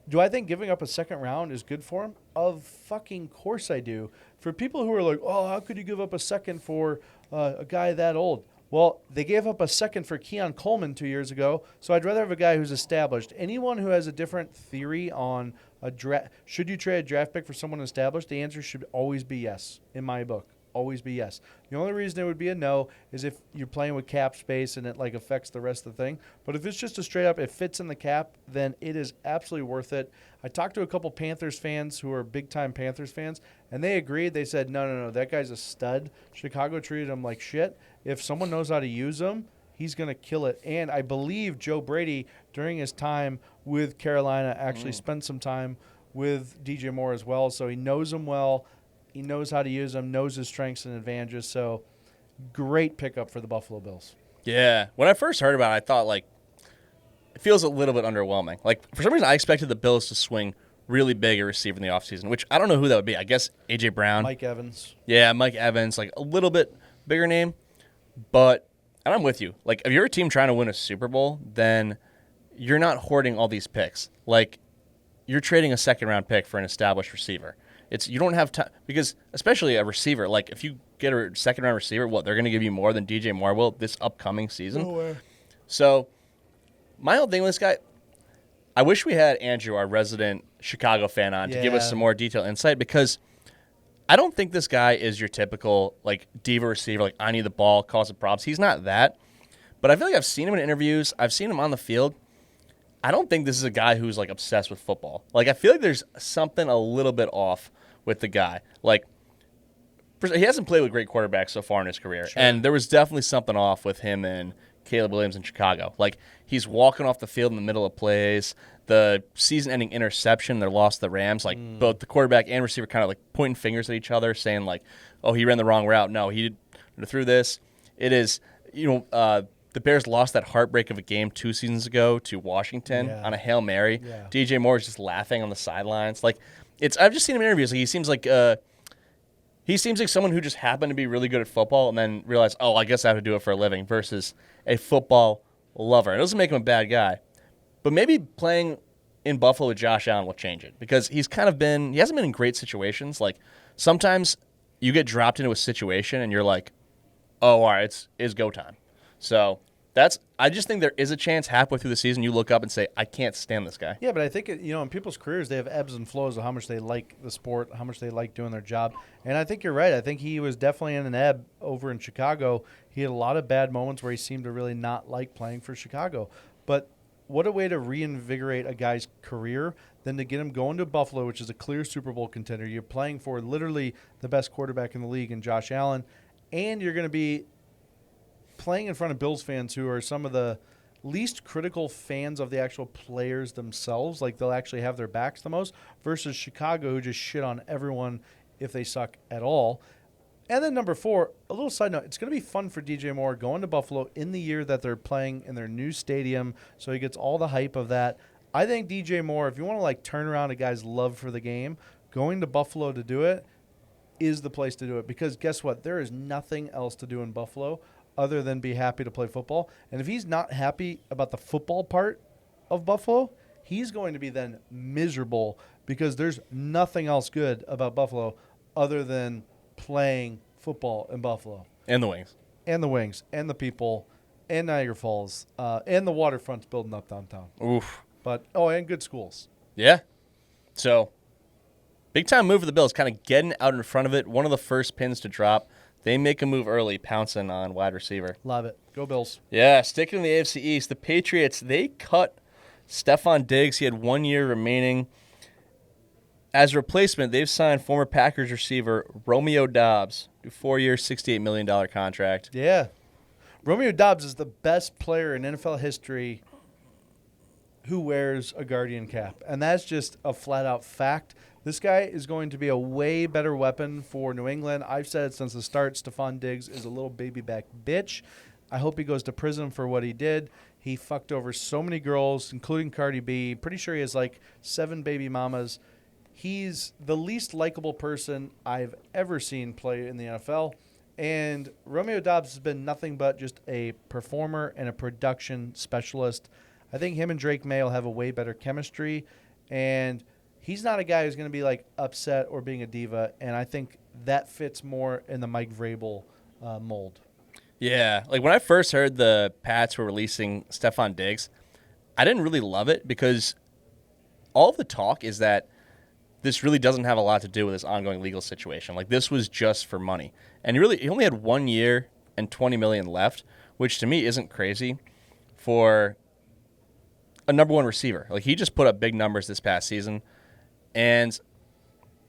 S1: Do I think giving up a second round is good for him? Of fucking course I do. For people who are like, oh, how could you give up a second for a guy that old? Well, they gave up a second for Keon Coleman 2 years ago, so I'd rather have a guy who's established. Anyone who has a different theory on a draft, should you trade a draft pick for someone established, the answer should always be yes, in my book. Always be yes. The only reason it would be a no is if you're playing with cap space and it like affects the rest of the thing. But if it's just a straight up, it fits in the cap, then it is absolutely worth it. I talked to a couple Panthers fans who are big time Panthers fans, and they agreed. They said, no, that guy's a stud. Chicago treated him like shit. If someone knows how to use him, he's going to kill it. And I believe Joe Brady, during his time with Carolina, actually spent some time with DJ Moore as well. So he knows him well. He knows how to use them, knows his strengths and advantages. So, great pickup for the Buffalo Bills.
S2: Yeah. When I first heard about it, I thought, like, it feels a little bit underwhelming. Like, for some reason, I expected the Bills to swing really big at receiver in the offseason, which I don't know who that would be. I guess A.J. Brown.
S1: Mike Evans.
S2: Yeah, Mike Evans. Like, a little bit bigger name. But, and I'm with you. Like, if you're a team trying to win a Super Bowl, then you're not hoarding all these picks. Like, you're trading a second-round pick for an established receiver. You don't have time, because especially a receiver, like if you get a second-round receiver, they're going to give you more than DJ Moore will this upcoming season.
S1: No way.
S2: So my whole thing with this guy, I wish we had Andrew, our resident Chicago fan, on to give us some more detailed insight, because I don't think this guy is your typical like diva receiver, like I need the ball, causing problems. He's not that. But I feel like I've seen him in interviews. I've seen him on the field. I don't think this is a guy who's like obsessed with football. Like I feel like there's something a little bit off with the guy. Like he hasn't played with great quarterbacks so far in his career. Sure. And there was definitely something off with him and Caleb Williams in Chicago. Like he's walking off the field in the middle of plays. The season-ending interception, their loss to the Rams, like both the quarterback and receiver kind of like pointing fingers at each other, saying like, "Oh, he ran the wrong route." No, he threw this. It is, the Bears lost that heartbreak of a game 2 seasons ago to Washington on a Hail Mary. Yeah. DJ Moore is just laughing on the sidelines. Like I've just seen him in interviews. Like, he seems like someone who just happened to be really good at football and then realized, oh, I guess I have to do it for a living, versus a football lover. It doesn't make him a bad guy. But maybe playing in Buffalo with Josh Allen will change it, because he hasn't been in great situations. Like sometimes you get dropped into a situation and you're like, oh, all right, it's go time. So I just think there is a chance halfway through the season you look up and say, I can't stand this guy.
S1: Yeah, but I think, in people's careers, they have ebbs and flows of how much they like the sport, how much they like doing their job. And I think you're right. I think he was definitely in an ebb over in Chicago. He had a lot of bad moments where he seemed to really not like playing for Chicago. But what a way to reinvigorate a guy's career than to get him going to Buffalo, which is a clear Super Bowl contender. You're playing for literally the best quarterback in the league in Josh Allen, and you're going to be playing in front of Bills fans who are some of the least critical fans of the actual players themselves. Like, they'll actually have their backs the most, versus Chicago, who just shit on everyone if they suck at all. And then number 4, a little side note, it's going to be fun for DJ Moore going to Buffalo in the year that they're playing in their new stadium, so he gets all the hype of that. I think DJ Moore, if you want to turn around a guy's love for the game, going to Buffalo to do it is the place to do it, because guess what? There is nothing else to do in Buffalo other than be happy to play football. And if he's not happy about the football part of Buffalo, he's going to be then miserable, because there's nothing else good about Buffalo other than playing football in Buffalo.
S2: And the Wings.
S1: And the Wings. And the people. and Niagara Falls, and the waterfront's building up downtown.
S2: Oof.
S1: But and good schools.
S2: Yeah. So, big time move for the Bills, kind of getting out in front of it. One of the first pins to drop. They make a move early, pouncing on wide receiver.
S1: Love it. Go Bills.
S2: Yeah, sticking in the AFC East, the Patriots, they cut Stephon Diggs. He had 1 year remaining. As a replacement, they've signed former Packers receiver Romeo Doubs to 4 year, $68 million contract.
S1: Yeah. Romeo Doubs is the best player in NFL history who wears a Guardian cap. And that's just a flat-out fact. This guy is going to be a way better weapon for New England. I've said it since the start, Stephon Diggs is a little baby-back bitch. I hope he goes to prison for what he did. He fucked over so many girls, including Cardi B. Pretty sure he has like 7 baby mamas. He's the least likable person I've ever seen play in the NFL. And Romeo Doubs has been nothing but just a performer and a production specialist. I think him and Drake May will have a way better chemistry. And he's not a guy who's going to be like upset or being a diva. And I think that fits more in the Mike Vrabel mold.
S2: Yeah. Like when I first heard the Pats were releasing Stephon Diggs, I didn't really love it because all the talk is that this really doesn't have a lot to do with this ongoing legal situation. Like this was just for money. And he only had 1 year and $20 million left, which to me isn't crazy for a number one receiver. Like he just put up big numbers this past season. And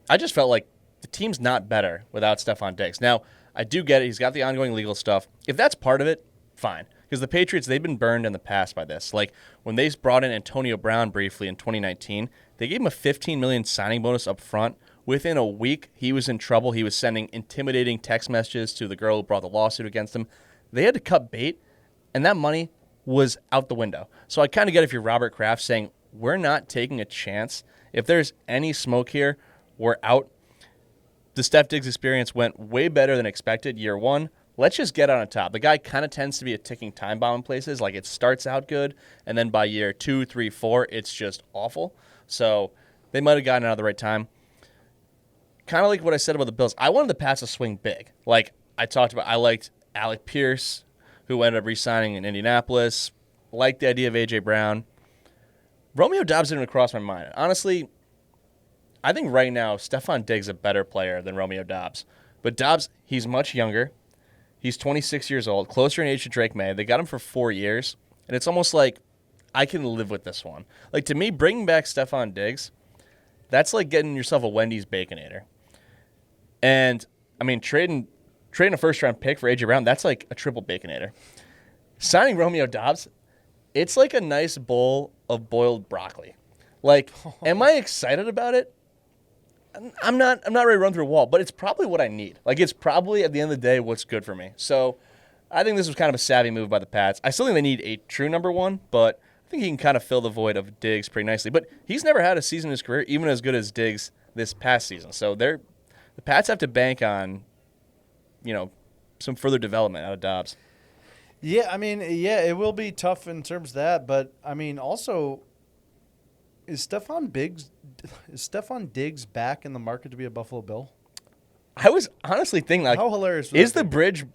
S2: I just felt like the team's not better without Stephon Diggs. Now, I do get it. He's got the ongoing legal stuff. If that's part of it, fine. Because the Patriots, they've been burned in the past by this. Like when they brought in Antonio Brown briefly in 2019, they gave him a $15 million signing bonus up front. Within a week, he was in trouble. He was sending intimidating text messages to the girl who brought the lawsuit against him. They had to cut bait, and that money was out the window. So I kind of get if you're Robert Kraft saying, we're not taking a chance. If there's any smoke here, we're out. The Steph Diggs experience went way better than expected year one. Let's just get on top. The guy kind of tends to be a ticking time bomb in places. Like it starts out good, and then by year 2, 3, 4, it's just awful. So they might have gotten out at the right time. Kind of like what I said about the Bills. I wanted the Pats to swing big. Like I talked about, I liked Alec Pierce, who ended up re-signing in Indianapolis. Liked the idea of A.J. Brown. Romeo Doubs didn't even cross my mind. Honestly, I think right now Stephon Diggs is a better player than Romeo Doubs. But Doubs, he's much younger. He's 26 years old, closer in age to Drake May. They got him for 4 years. And it's almost like I can live with this one. Like to me, bringing back Stephon Diggs, that's like getting yourself a Wendy's Baconator. And, I mean, trading a first-round pick for A.J. Brown, that's like a triple Baconator. Signing Romeo Doubs, it's like a nice bowl of boiled broccoli. Like, am I excited about it? I'm not ready to run through a wall, but it's probably what I need. Like, it's probably, at the end of the day, what's good for me. So, I think this was kind of a savvy move by the Pats. I still think they need a true number one, but I think he can kind of fill the void of Diggs pretty nicely. But he's never had a season in his career even as good as Diggs this past season. So, the Pats have to bank on, some further development out of Doubs.
S1: Yeah, I mean, it will be tough in terms of that. But, I mean, also, is Stephon Diggs back in the market to be a Buffalo Bill?
S2: I was honestly thinking, like,
S1: how hilarious
S2: is the bridge,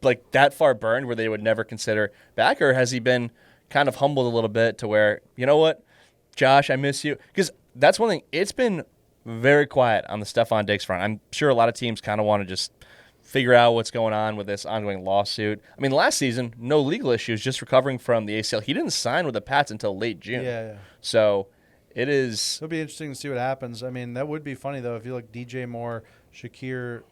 S2: like, that far burned where they would never consider back? Or has he been kind of humbled a little bit to where, you know what, Josh, I miss you? Because that's one thing. It's been very quiet on the Stephon Diggs front. I'm sure a lot of teams kind of want to just figure out what's going on with this ongoing lawsuit. I mean, last season, no legal issues, just recovering from the ACL. He didn't sign with the Pats until late June.
S1: Yeah.
S2: So it is.
S1: It'll be interesting to see what happens. I mean, that would be funny, though, if you look DJ Moore, Shakir,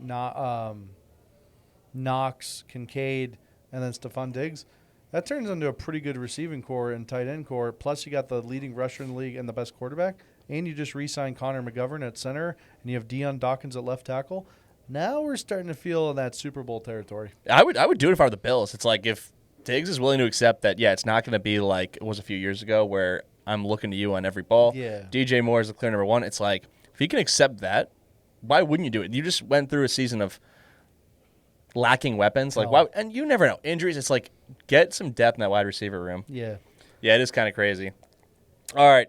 S1: Knox, Kincaid, and then Stephon Diggs. That turns into a pretty good receiving core and tight end core. Plus, you got the leading rusher in the league and the best quarterback. And you just re-signed Connor McGovern at center, and you have Deion Dawkins at left tackle. Now we're starting to feel in that Super Bowl territory.
S2: I would do it if I were the Bills. It's like if Diggs is willing to accept that, yeah, it's not going to be like it was a few years ago where I'm looking to you on every ball.
S1: Yeah.
S2: DJ Moore is the clear number one. It's like if he can accept that, why wouldn't you do it? You just went through a season of lacking weapons. Like why? And you never know. Injuries, it's like get some depth in that wide receiver room.
S1: Yeah.
S2: Yeah, it is kind of crazy. All right.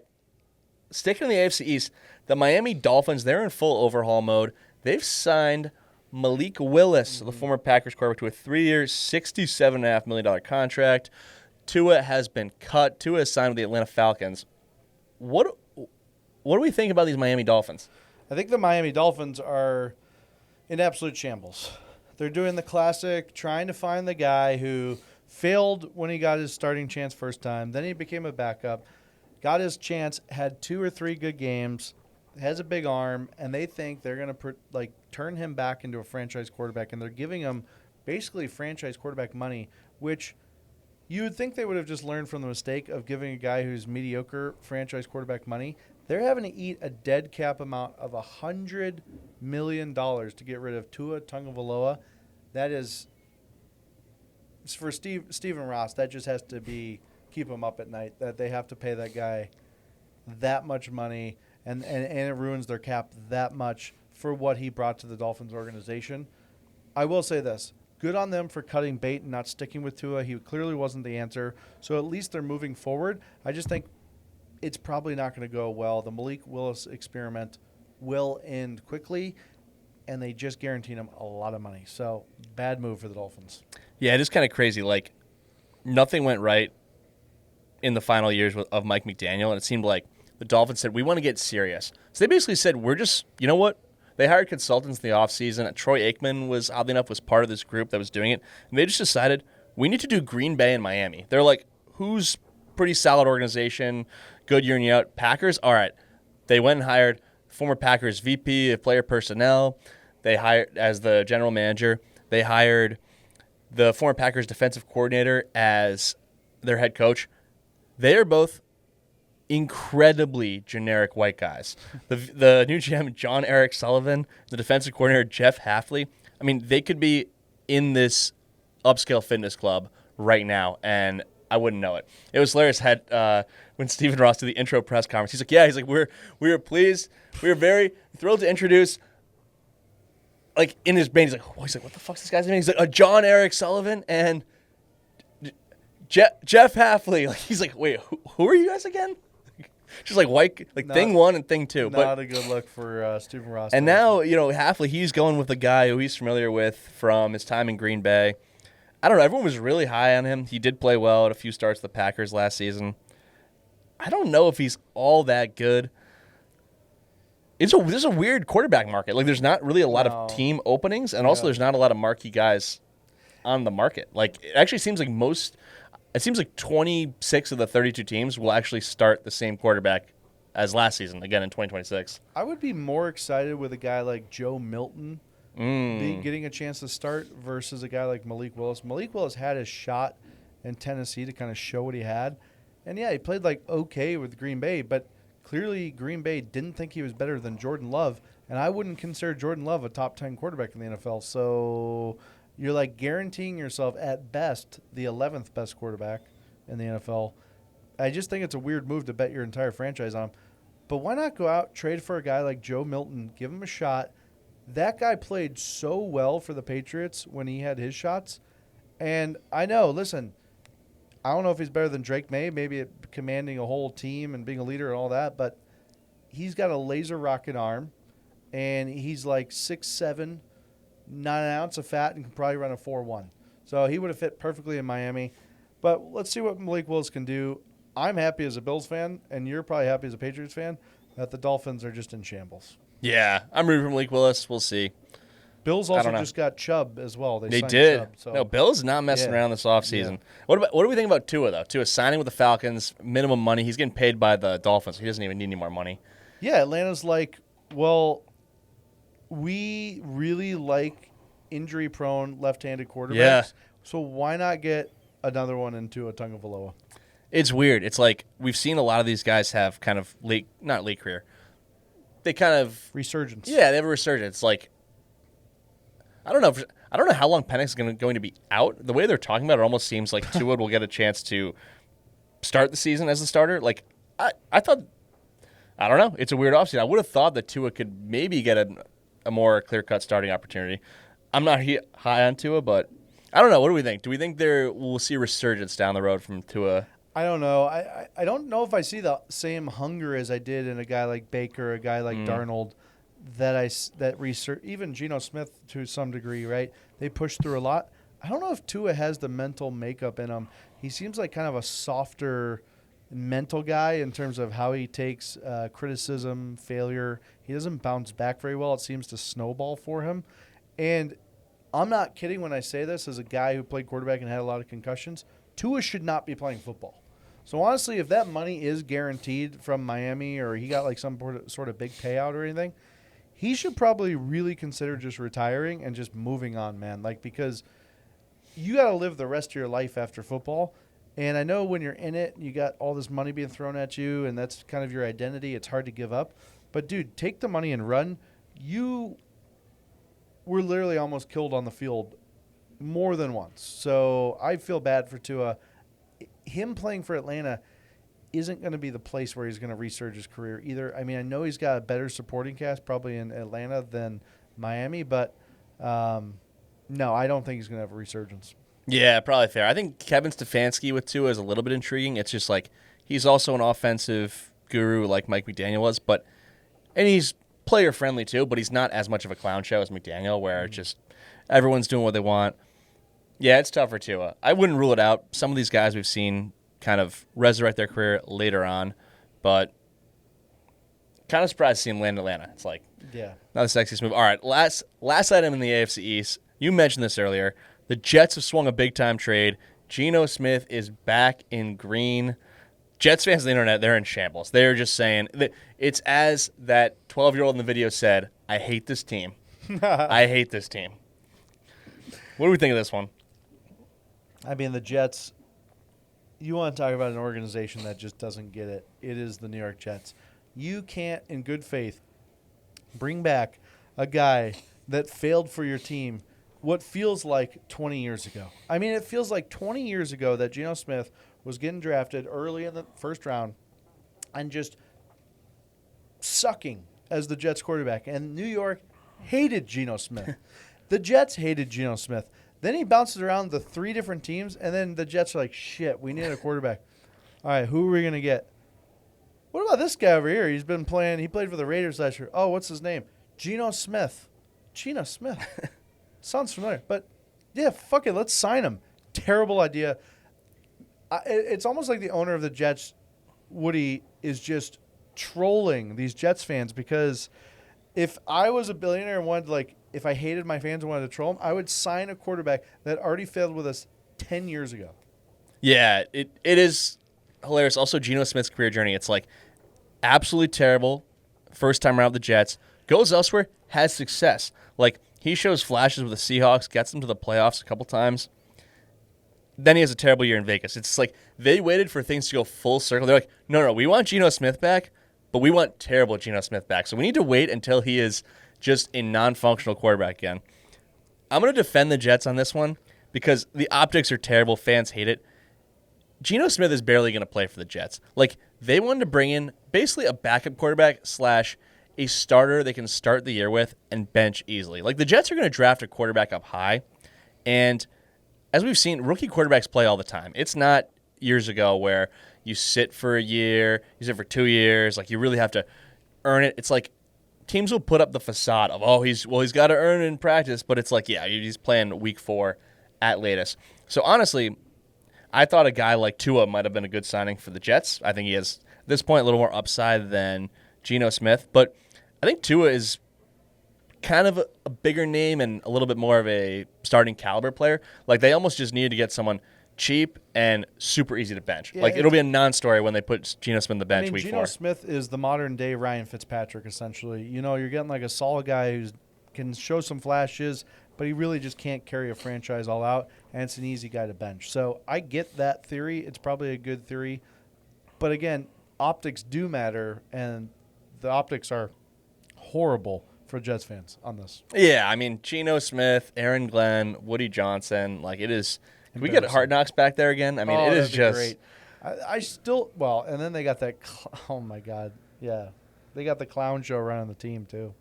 S2: Sticking in the AFC East, the Miami Dolphins, they're in full overhaul mode. They've signed Malik Willis, the former Packers quarterback, to a 3-year, $67.5 million contract. Tua has been cut. Tua is signed with the Atlanta Falcons. What do we think about these Miami Dolphins?
S1: I think the Miami Dolphins are in absolute shambles. They're doing the classic, trying to find the guy who failed when he got his starting chance first time. Then he became a backup, got his chance, had 2 or 3 good games, has a big arm, and they think they're going to turn him back into a franchise quarterback, and they're giving him basically franchise quarterback money, which you would think they would have just learned from the mistake of giving a guy who's mediocre franchise quarterback money. They're having to eat a dead cap amount of $100 million to get rid of Tua Tagovailoa. That is, for Stephen Ross, that just has to keep him up at night, that they have to pay that guy that much money, and it ruins their cap that much for what he brought to the Dolphins organization. I will say this. Good on them for cutting bait and not sticking with Tua. He clearly wasn't the answer. So at least they're moving forward. I just think it's probably not going to go well. The Malik Willis experiment will end quickly, and they just guaranteed him a lot of money. So bad move for the Dolphins.
S2: Yeah, it is kind of crazy. Like, nothing went right in the final years of Mike McDaniel, and it seemed like the Dolphins said, we want to get serious. So they basically said, we're just, you know what? They hired consultants in the offseason. Troy Aikman was, oddly enough, was part of this group that was doing it. And they just decided, we need to do Green Bay and Miami. They're like, who's pretty solid organization, good year in year out? Packers? All right. They went and hired former Packers VP of player personnel. They hired, as the general manager, they hired the former Packers defensive coordinator as their head coach. They are both incredibly generic white guys. The new GM, John Eric Sullivan, the defensive coordinator, Jeff Hafley. I mean, they could be in this upscale fitness club right now, and I wouldn't know it. It was hilarious when Stephen Ross did the intro press conference. He's like, we were pleased. We were very thrilled to introduce, like, in his brain, he's like, what the fuck's this guy's name? He's like, John Eric Sullivan and Jeff Hafley. Like, he's like, wait, who are you guys again? Just like white, like thing one and thing two.
S1: Not a good look for Stephen Ross.
S2: And now, Hafley, he's going with a guy who he's familiar with from his time in Green Bay. I don't know. Everyone was really high on him. He did play well at a few starts with the Packers last season. I don't know if he's all that good. There's a weird quarterback market. Like, there's not really a lot of team openings, and also there's not a lot of marquee guys on the market. Like, it actually seems like 26 of the 32 teams will actually start the same quarterback as last season, again in 2026.
S1: I would be more excited with a guy like Joe Milton getting a chance to start versus a guy like Malik Willis. Malik Willis had his shot in Tennessee to kind of show what he had. And, yeah, he played, okay with Green Bay, but clearly Green Bay didn't think he was better than Jordan Love, and I wouldn't consider Jordan Love a top 10 quarterback in the NFL. So you're, guaranteeing yourself, at best, the 11th best quarterback in the NFL. I just think it's a weird move to bet your entire franchise on him. But why not go out, trade for a guy like Joe Milton, give him a shot? That guy played so well for the Patriots when he had his shots. And I know, listen, I don't know if he's better than Drake May, maybe at commanding a whole team and being a leader and all that, but he's got a laser rocket arm, and he's 6'7", not an ounce of fat, and can probably run a 4.1. So he would have fit perfectly in Miami. But let's see what Malik Willis can do. I'm happy as a Bills fan, and you're probably happy as a Patriots fan, that the Dolphins are just in shambles.
S2: Yeah, I'm rooting for Malik Willis. We'll see.
S1: Bills also just got Chubb as well.
S2: They did.
S1: Chubb, so.
S2: No, Bills not messing around this offseason. Yeah. What do we think about Tua, though? Tua signing with the Falcons, minimum money. He's getting paid by the Dolphins. He doesn't even need any more money.
S1: Yeah, Atlanta's well, we really like injury-prone left-handed quarterbacks. Yeah. So why not get another one into a Tagovailoa?
S2: It's weird. It's like we've seen a lot of these guys have kind of not late career. They kind of
S1: resurgence.
S2: Yeah, they have a resurgence. Like, I don't know how long Penix is going to be out. The way they're talking about it almost seems like Tua will get a chance to start the season as the starter. Like, I thought, I don't know. It's a weird offseason. I would have thought that Tua could maybe get a more clear-cut starting opportunity. I'm not high on Tua, but I don't know. What do we think? Do we think we'll see a resurgence down the road from Tua?
S1: I don't know. I don't know if I see the same hunger as I did in a guy like Baker, a guy like Darnold. that research, even Geno Smith to some degree, right? They push through a lot. I don't know if Tua has the mental makeup in him. He seems like kind of a softer mental guy in terms of how he takes criticism, failure. He doesn't bounce back very well. It seems to snowball for him. And I'm not kidding when I say this as a guy who played quarterback and had a lot of concussions. Tua should not be playing football. So honestly, if that money is guaranteed from Miami or he got like some sort of big payout or anything, he should probably really consider just retiring and just moving on, man. Like, because you got to live the rest of your life after football. And I know when you're in it, you got all this money being thrown at you, and that's kind of your identity. It's hard to give up. But, dude, take the money and run. You were literally almost killed on the field more than once. So I feel bad for Tua. Him playing for Atlanta isn't going to be the place where he's going to resurge his career either. I mean, I know he's got a better supporting cast probably in Atlanta than Miami, but no, I don't think he's going to have a resurgence.
S2: Yeah, probably fair. I think Kevin Stefanski with Tua is a little bit intriguing. It's just like he's also an offensive guru like Mike McDaniel was, and he's player friendly too, but he's not as much of a clown show as McDaniel where just everyone's doing what they want. Yeah, it's tough for Tua. I wouldn't rule it out. Some of these guys we've seen kind of resurrect their career later on, but kind of surprised to see him land in Atlanta. It's like,
S1: yeah,
S2: not the sexiest move. All right, last item in the AFC East. You mentioned this earlier. The Jets have swung a big-time trade. Geno Smith is back in green. Jets fans on the internet, they're in shambles. They're just saying, it's as that 12-year-old in the video said, I hate this team. I hate this team. What do we think of this one?
S1: I mean, the Jets, you want to talk about an organization that just doesn't get it. It is the New York Jets. You can't, in good faith, bring back a guy that failed for your team what feels like 20 years ago. I mean, it feels like 20 years ago that Geno Smith was getting drafted early in the first round and just sucking as the Jets quarterback. And New York hated Geno Smith. The Jets hated Geno Smith. Then he bounces around the 3 different teams, and then the Jets are like, shit, we need a quarterback. All right, who are we going to get? What about this guy over here? He played for the Raiders last year. Oh, what's his name? Geno Smith. Geno Smith. Sounds familiar. But, yeah, fuck it, let's sign him. Terrible idea. It's almost like the owner of the Jets, Woody, is just trolling these Jets fans because if I was a billionaire and wanted, like, if I hated my fans and wanted to troll them, I would sign a quarterback that already failed with us 10 years ago.
S2: Yeah, it is hilarious. Also, Geno Smith's career journey, it's like absolutely terrible. First time around with the Jets. Goes elsewhere, has success. Like, he shows flashes with the Seahawks, gets them to the playoffs a couple times. Then he has a terrible year in Vegas. It's like they waited for things to go full circle. They're like, no, we want Geno Smith back, but we want terrible Geno Smith back. So we need to wait until he is just a non-functional quarterback again. I'm going to defend the Jets on this one because the optics are terrible. Fans hate it. Geno Smith is barely going to play for the Jets. Like, they wanted to bring in basically a backup quarterback / a starter they can start the year with and bench easily. Like, the Jets are going to draft a quarterback up high, and as we've seen, rookie quarterbacks play all the time. It's not years ago where you sit for a year, you sit for 2 years, like you really have to earn it. It's like teams will put up the facade of, he's got to earn it in practice, but it's like, yeah, he's playing week 4 at latest. So honestly, I thought a guy like Tua might have been a good signing for the Jets. I think he has, at this point, a little more upside than Geno Smith, but I think Tua is kind of a bigger name and a little bit more of a starting caliber player. Like, they almost just needed to get someone cheap and super easy to bench. Yeah, like, it'll be a non-story when they put Geno Smith on the bench week 4.
S1: Geno Smith is the modern-day Ryan Fitzpatrick, essentially. You know, you're getting like a solid guy who can show some flashes, but he really just can't carry a franchise all out, and it's an easy guy to bench. So I get that theory. It's probably a good theory. But, again, optics do matter, and the optics are horrible for Jets fans on this.
S2: Yeah, I mean, Geno Smith, Aaron Glenn, Woody Johnson, like, it is. Can we get Hard Knocks back there again? I mean, it is just
S1: great. I still, well, and then they got that, oh my God, yeah. They got the clown show running the team, too.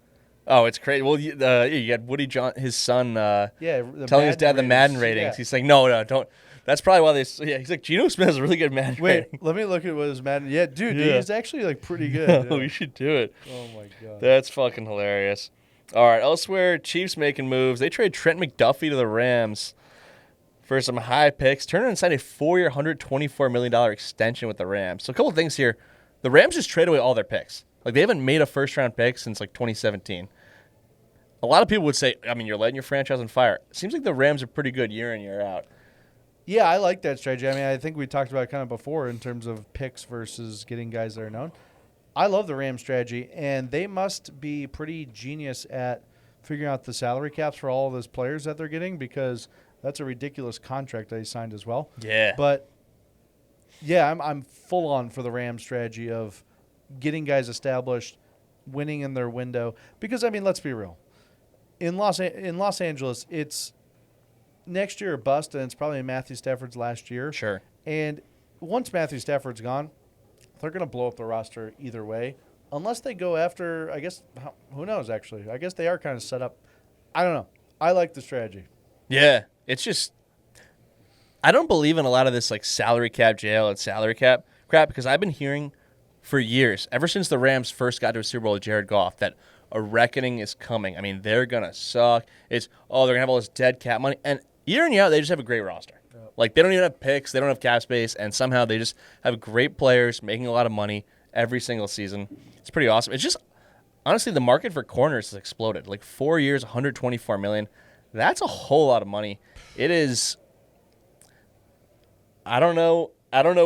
S2: Oh, it's crazy. Well, you got Woody his son, telling his dad the Madden ratings.
S1: Yeah.
S2: He's like, no, don't. That's probably why they. Yeah, he's like, Geno Smith has a really good Madden rating.
S1: Wait, let me look at what his Madden. Yeah, dude,
S2: Yeah.
S1: he's actually like pretty good.
S2: We should do it.
S1: Oh my god.
S2: That's fucking hilarious. All right, elsewhere, Chiefs making moves. They trade Trent McDuffie to the Rams for some high picks. Turner signed a 4-year, $124 million extension with the Rams. So a couple of things here. The Rams just trade away all their picks. Like, they haven't made a first-round pick since, like, 2017. A lot of people would say, I mean, you're letting your franchise on fire. It seems like the Rams are pretty good year in, year out.
S1: Yeah, I like that strategy. I mean, I think we talked about it kind of before in terms of picks versus getting guys that are known. I love the Rams strategy, and they must be pretty genius at figuring out the salary caps for all of those players that they're getting, because that's a ridiculous contract they signed as well.
S2: Yeah.
S1: But, yeah, I'm full on for the Rams strategy of getting guys established, winning in their window. Because, I mean, let's be real. In Los Angeles, it's next year or bust, and it's probably Matthew Stafford's last year.
S2: Sure.
S1: And once Matthew Stafford's gone, they're going to blow up the roster either way. Unless they go after, I guess, who knows, actually. I guess they are kind of set up. I don't know. I like the strategy.
S2: Yeah. It's just, I don't believe in a lot of this, like, salary cap jail and salary cap crap, because I've been hearing for years, ever since the Rams first got to a Super Bowl with Jared Goff, that a reckoning is coming. I mean, they're going to suck. It's, they're going to have all this dead cap money. And year in, year out, they just have a great roster. Yep. Like, they don't even have picks. They don't have cap space. And somehow they just have great players making a lot of money every single season. It's pretty awesome. It's just, honestly, the market for corners has exploded. Like, 4 years, $124 million. That's a whole lot of money. It is, I don't know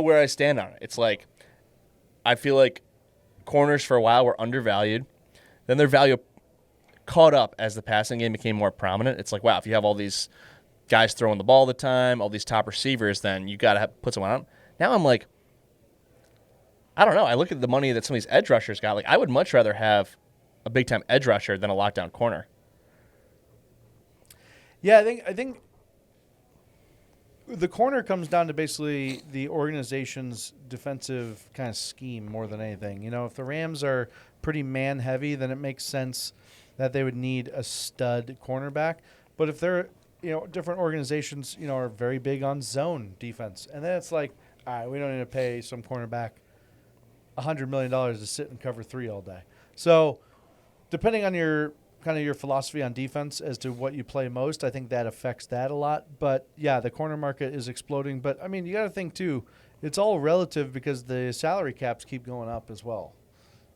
S2: where I stand on it. It's like, I feel like corners for a while were undervalued. Then their value caught up as the passing game became more prominent. It's like, wow, if you have all these guys throwing the ball all the time, all these top receivers, then you got to put someone out. Now I'm like, I don't know. I look at the money that some of these edge rushers got. Like, I would much rather have a big-time edge rusher than a lockdown corner.
S1: Yeah, I think the corner comes down to basically the organization's defensive kind of scheme more than anything. You know, if the Rams are pretty man-heavy, then it makes sense that they would need a stud cornerback. But if they're, different organizations, are very big on zone defense. And then it's like, all right, we don't need to pay some cornerback $100 million to sit and cover 3 all day. So depending on your philosophy on defense as to what you play most, I think that affects that a lot. But, yeah, the corner market is exploding. But, I mean, you got to think, too, it's all relative because the salary caps keep going up as well.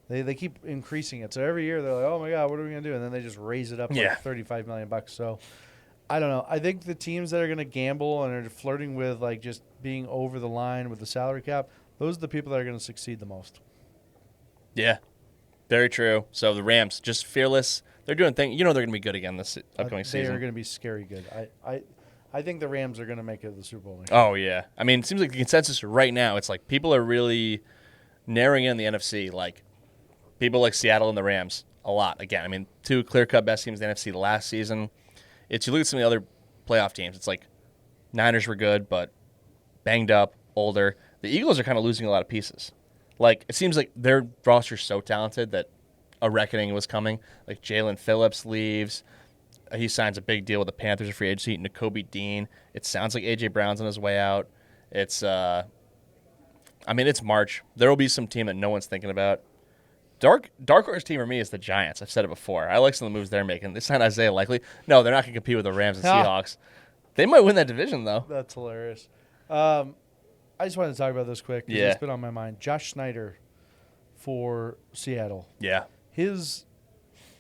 S1: They keep increasing it. So every year they're like, oh, my God, what are we going to do? And then they just raise it up like $35 million. So I don't know. I think the teams that are going to gamble and are flirting with, like, just being over the line with the salary cap, those are the people that are going to succeed the most.
S2: Yeah, very true. So the Rams, just fearless. They're doing things. They're going to be good again this upcoming season.
S1: They are going to be scary good. I think the Rams are going to make it to the Super Bowl next
S2: year. Yeah. I mean, it seems like the consensus right now, it's like people are really narrowing in the NFC. Like, people like Seattle and the Rams a lot. Again, I mean, 2 clear-cut best teams in the NFC last season. It's, you look at some of the other playoff teams, it's like Niners were good, but banged up, older. The Eagles are kind of losing a lot of pieces. Like, it seems like their roster's so talented that a reckoning was coming. Like, Jalen Phillips leaves. He signs a big deal with the Panthers of free agency. Nakobe Dean. It sounds like A.J. Brown's on his way out. It's, it's March. There will be some team that no one's thinking about. Dark horse team for me is the Giants. I've said it before. I like some of the moves they're making. They signed Isaiah Likely. No, they're not going to compete with the Rams and Seahawks. They might win that division, though.
S1: That's hilarious. I just wanted to talk about this quick because it's been on my mind. Josh Snyder for Seattle.
S2: Yeah.
S1: His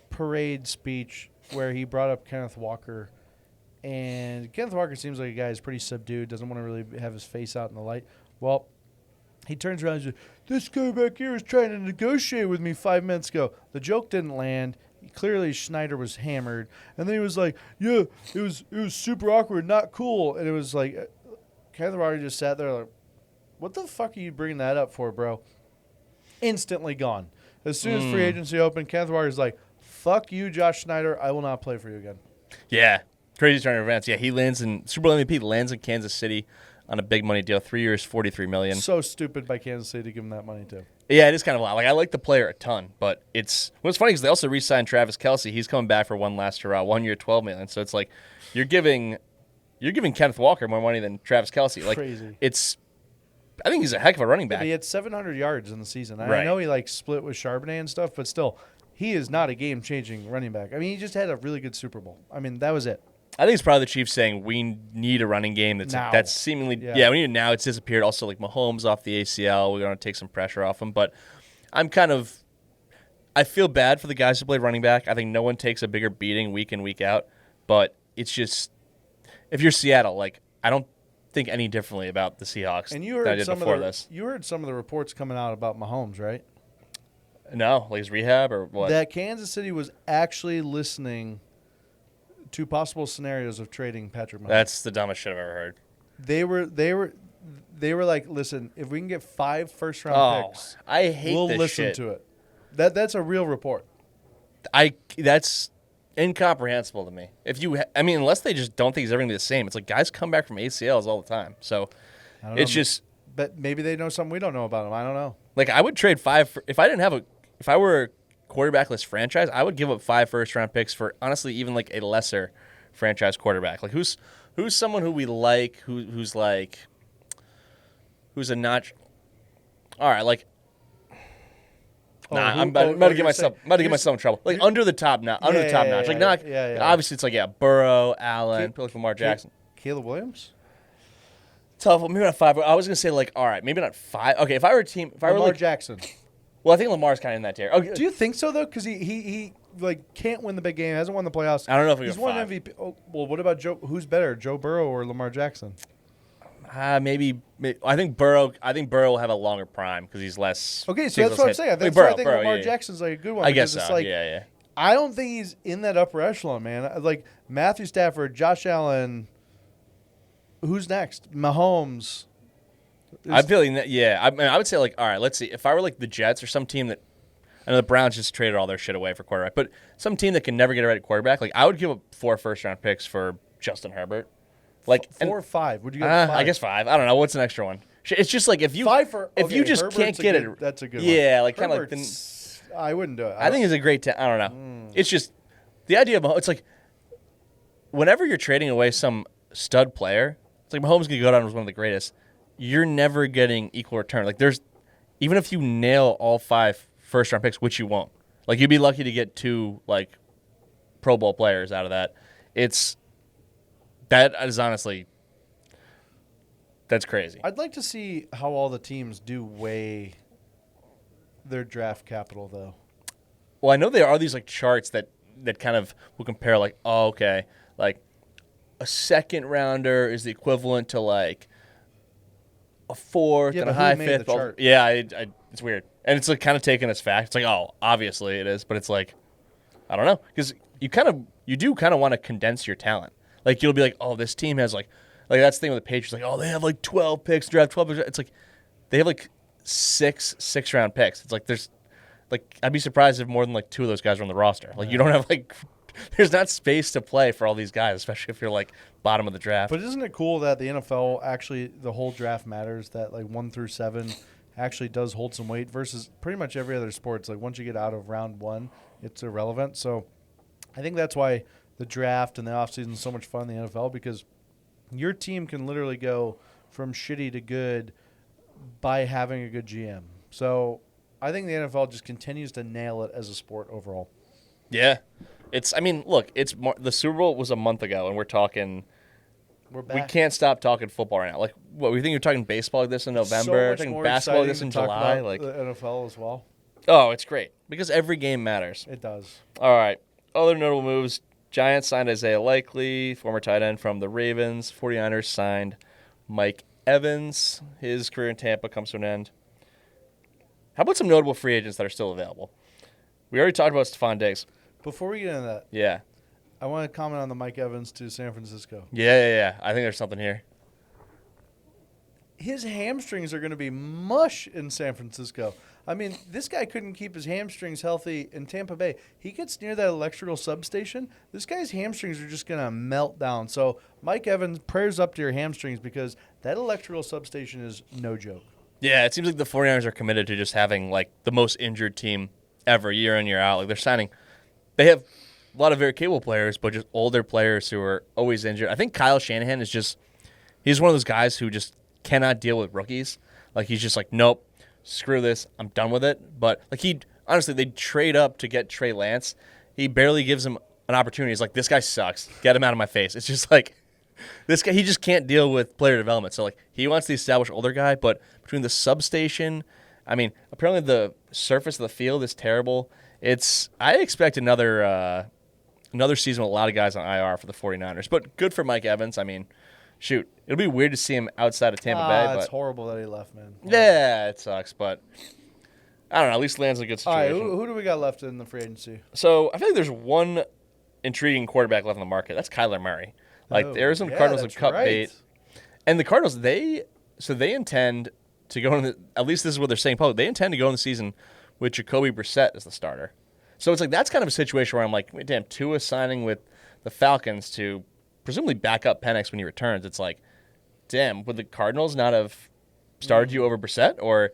S1: parade speech where he brought up Kenneth Walker, and Kenneth Walker seems like a guy who's pretty subdued, doesn't want to really have his face out in the light. Well, he turns around and says, this guy back here was trying to negotiate with me 5 minutes ago. The joke didn't land. Clearly, Schneider was hammered. And then he was like, yeah, it was super awkward, not cool. And it was like, Kenneth Walker just sat there like, what the fuck are you bringing that up for, bro? Instantly gone. As soon as free agency opened, Kenneth Walker's like, fuck you, Josh Schneider. I will not play for you again.
S2: Yeah. Crazy turn of events. Yeah, he lands in Super Bowl MVP, lands in Kansas City on a big money deal. 3 years, $43 million.
S1: So stupid by Kansas City to give him that money, too.
S2: Yeah, it is kind of loud. Like, I like the player a ton, but what's funny is they also re-signed Travis Kelce. He's coming back for one last hurrah, 1 year, $12 million. So it's like you're giving Kenneth Walker more money than Travis Kelce. Like,
S1: Crazy.
S2: I think he's a heck of a running back.
S1: But he had 700 yards in the season.
S2: Right.
S1: I know he like split with Charbonnet and stuff, but still, he is not a game-changing running back. I mean, he just had a really good Super Bowl. I mean, that was it.
S2: I think it's probably the Chiefs saying we need a running game that's seemingly we need it now. It's disappeared. Also, like Mahomes off the ACL, we're going to take some pressure off him. But I feel bad for the guys who play running back. I think no one takes a bigger beating week in, week out. But it's just, if you're Seattle, like, I don't think any differently about the Seahawks
S1: and you
S2: than I
S1: heard
S2: did
S1: some
S2: before
S1: of the,
S2: this.
S1: You heard some of the reports coming out about Mahomes, right?
S2: No, like his rehab or what?
S1: That Kansas City was actually listening to possible scenarios of trading Patrick Mahomes.
S2: That's the dumbest shit I've ever heard.
S1: They were like, listen, if we can get 5 first-round picks,
S2: I hate
S1: we'll
S2: this
S1: listen
S2: shit.
S1: to it. That's a real report.
S2: That's incomprehensible to me. Unless they just don't think he's ever gonna be the same. It's like guys come back from ACLs all the time. So
S1: I don't know,
S2: just.
S1: But maybe they know something we don't know about him. I don't know.
S2: Like, I would trade 5 if I were a quarterbackless franchise, I would give up 5 first-round picks for honestly even like a lesser franchise quarterback. Like who's someone who we like, who's a notch. All right, like. I'm about to get myself in trouble. Like under the top notch. Like not. Obviously, it's like Burrow, Allen, like Lamar Jackson,
S1: Caleb Williams.
S2: Tough. Well, maybe not 5. I was gonna say like, all right, maybe not 5. Okay, if I were a team, if I were
S1: Lamar
S2: like
S1: Jackson.
S2: Well, I think Lamar's kind of in that tier. Okay.
S1: Do you think so though? Because he like can't win the big game. Hasn't won the playoffs.
S2: I don't know if
S1: he's won
S2: 5.
S1: MVP. Oh, well, what about Joe? Who's better, Joe Burrow or Lamar Jackson?
S2: Maybe. I think Burrow will have a longer prime because he's less.
S1: Okay, so that's what I'm saying. That's why I think Lamar Jackson's like a good one.
S2: I guess so.
S1: It's like,
S2: yeah.
S1: I don't think he's in that upper echelon, man. Like Matthew Stafford, Josh Allen. Who's next? Mahomes.
S2: I'm feeling that. Yeah, I would say like, all right, let's see. If I were like the Jets or some team that, I know the Browns just traded all their shit away for quarterback, but some team that can never get a right quarterback, like I would give up 4 first-round picks for Justin Herbert. Like
S1: 4 or 5? Would you get 5?
S2: I guess 5. I don't know. What's an extra one? It's just like if you
S1: 5 for,
S2: if you just
S1: Herbert's
S2: can't get it.
S1: That's a good one.
S2: Yeah, like kind of like
S1: I wouldn't do it.
S2: I think it's a great. I don't know. It's just the idea of it's like whenever you're trading away some stud player, it's like Mahomes can go down as one of the greatest. You're never getting equal return. Like even if you nail all 5 first-round picks, which you won't. Like you'd be lucky to get 2 like Pro Bowl players out of that. That is honestly, that's crazy.
S1: I'd like to see how all the teams do weigh their draft capital, though.
S2: Well, I know there are these like charts that kind of will compare like, oh, okay, like a second rounder is the equivalent to like a 4th and a high 5th. Yeah, it's weird. And it's like kind of taken as fact. It's like, oh, obviously it is, but it's like, I don't know, because you do kind of want to condense your talent. Like you'll be like, oh, this team has like that's the thing with the Patriots. Like, oh, they have like 12 picks, draft 12 picks. It's like they have like 6 6-round picks. It's like I'd be surprised if more than like 2 of those guys are on the roster. Like you don't have like there's not space to play for all these guys, especially if you're like bottom of the draft.
S1: But isn't it cool that the NFL actually the whole draft matters? That like 1 through 7 actually does hold some weight versus pretty much every other sport. It's like once you get out of round 1, it's irrelevant. So I think that's why the draft and the offseason is so much fun in the NFL, because your team can literally go from shitty to good by having a good GM. So I think the NFL just continues to nail it as a sport overall.
S2: Yeah. Look, the Super Bowl was a month ago, and we're back. We can't stop talking football right now. Like, what, we think you're talking baseball like this in November?
S1: So much
S2: talking
S1: more
S2: basketball like
S1: exciting
S2: this in
S1: to talk
S2: July?
S1: about
S2: Like
S1: the NFL as well.
S2: Oh, it's great because every game matters.
S1: It does.
S2: All right. Other notable moves. Giants signed Isaiah Likely, former tight end from the Ravens. 49ers signed Mike Evans. His career in Tampa comes to an end. How about some notable free agents that are still available? We already talked about Stephon Diggs.
S1: Before we get into that,
S2: Yeah.
S1: I want to comment on the Mike Evans to San Francisco.
S2: Yeah. I think there's something here.
S1: His hamstrings are going to be mush in San Francisco. I mean, this guy couldn't keep his hamstrings healthy in Tampa Bay. He gets near that electrical substation, this guy's hamstrings are just going to melt down. So, Mike Evans, prayers up to your hamstrings because that electrical substation is no joke.
S2: Yeah, it seems like the 49ers are committed to just having like the most injured team ever, year in, year out. Like they have a lot of very capable players, but just older players who are always injured. I think Kyle Shanahan he's one of those guys who just cannot deal with rookies. Like he's just like, nope, screw this, I'm done with it. But like honestly, they'd trade up to get Trey Lance. He barely gives him an opportunity. He's like, this guy sucks. Get him out of my face. It's just like this guy. He just can't deal with player development. So like he wants the established older guy, but between the substation, I mean, apparently the surface of the field is terrible. I expect another season with a lot of guys on IR for the 49ers. But good for Mike Evans. I mean, shoot, it'll be weird to see him outside of Tampa Bay.
S1: It's horrible that he left, man.
S2: Yeah, it sucks, but I don't know. At least lands in a good situation.
S1: All right, who do we got left in the free agency?
S2: So I feel like there's one intriguing quarterback left in the market. That's Kyler Murray. Like the Arizona Cardinals have cut bait, and the Cardinals they intend to go in. At least this is what they're saying publicly. They intend to go in the season with Jacoby Brissett as the starter. So it's like that's kind of a situation where I'm like, damn, Tua signing with the Falcons to presumably back up Penix when he returns. It's like, damn, would the Cardinals not have started you over Brissett? Or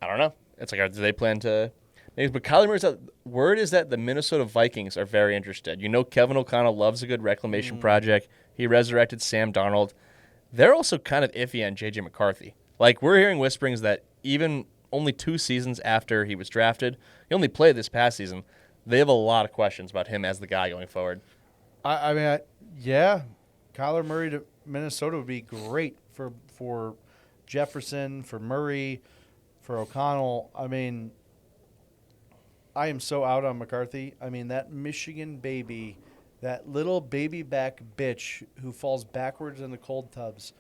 S2: I don't know. It's like, do they plan to? But Kyler Murray's word is that the Minnesota Vikings are very interested. You know, Kevin O'Connell loves a good reclamation project. He resurrected Sam Darnold. They're also kind of iffy on J.J. McCarthy. Like, we're hearing whisperings that even only 2 seasons after he was drafted, he only played this past season, they have a lot of questions about him as the guy going forward.
S1: I mean, yeah, Kyler Murray to Minnesota would be great for Jefferson, for Murray, for O'Connell. I mean, I am so out on McCarthy. I mean, that Michigan baby, that little baby back bitch who falls backwards in the cold tubs,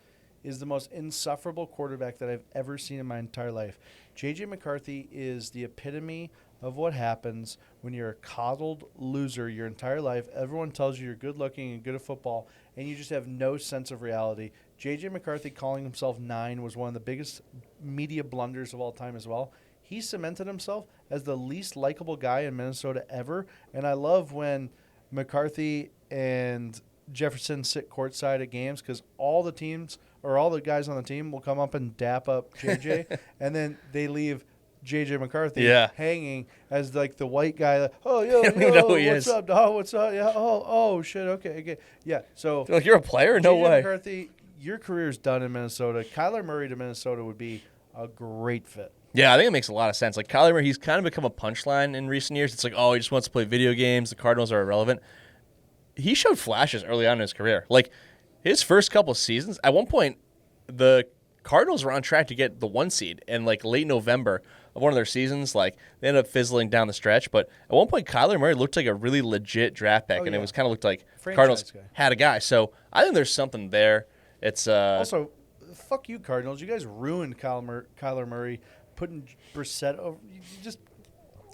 S1: is the most insufferable quarterback that I've ever seen in my entire life. J.J. McCarthy is the epitome of what happens when you're a coddled loser your entire life. Everyone tells you you're good looking and good at football, and you just have no sense of reality. J.J. McCarthy calling himself 9 was one of the biggest media blunders of all time as well. He cemented himself as the least likable guy in Minnesota ever, and I love when McCarthy and Jefferson sit courtside at games because all the teams or all the guys on the team will come up and dap up JJ, and then they leave JJ McCarthy hanging as like the white guy. Like, oh, yo, what's up, dog? What's up? Yeah. Oh, shit. Okay. Yeah. So
S2: like, you're a player? No
S1: JJ
S2: way.
S1: McCarthy, your career's done in Minnesota. Kyler Murray to Minnesota would be a great fit.
S2: Yeah, I think it makes a lot of sense. Like, Kyler Murray, he's kind of become a punchline in recent years. It's like, oh, he just wants to play video games. The Cardinals are irrelevant. He showed flashes early on in his career. Like, his first couple of seasons, at one point, the Cardinals were on track to get the 1 seed in, like, late November of one of their seasons. Like, they ended up fizzling down the stretch. But at one point, Kyler Murray looked like a really legit draft pick, and it was kind of looked like Cardinals had a guy. So I think there's something there. It's
S1: also, fuck you, Cardinals. You guys ruined Kyler Murray. Putting Brissett over,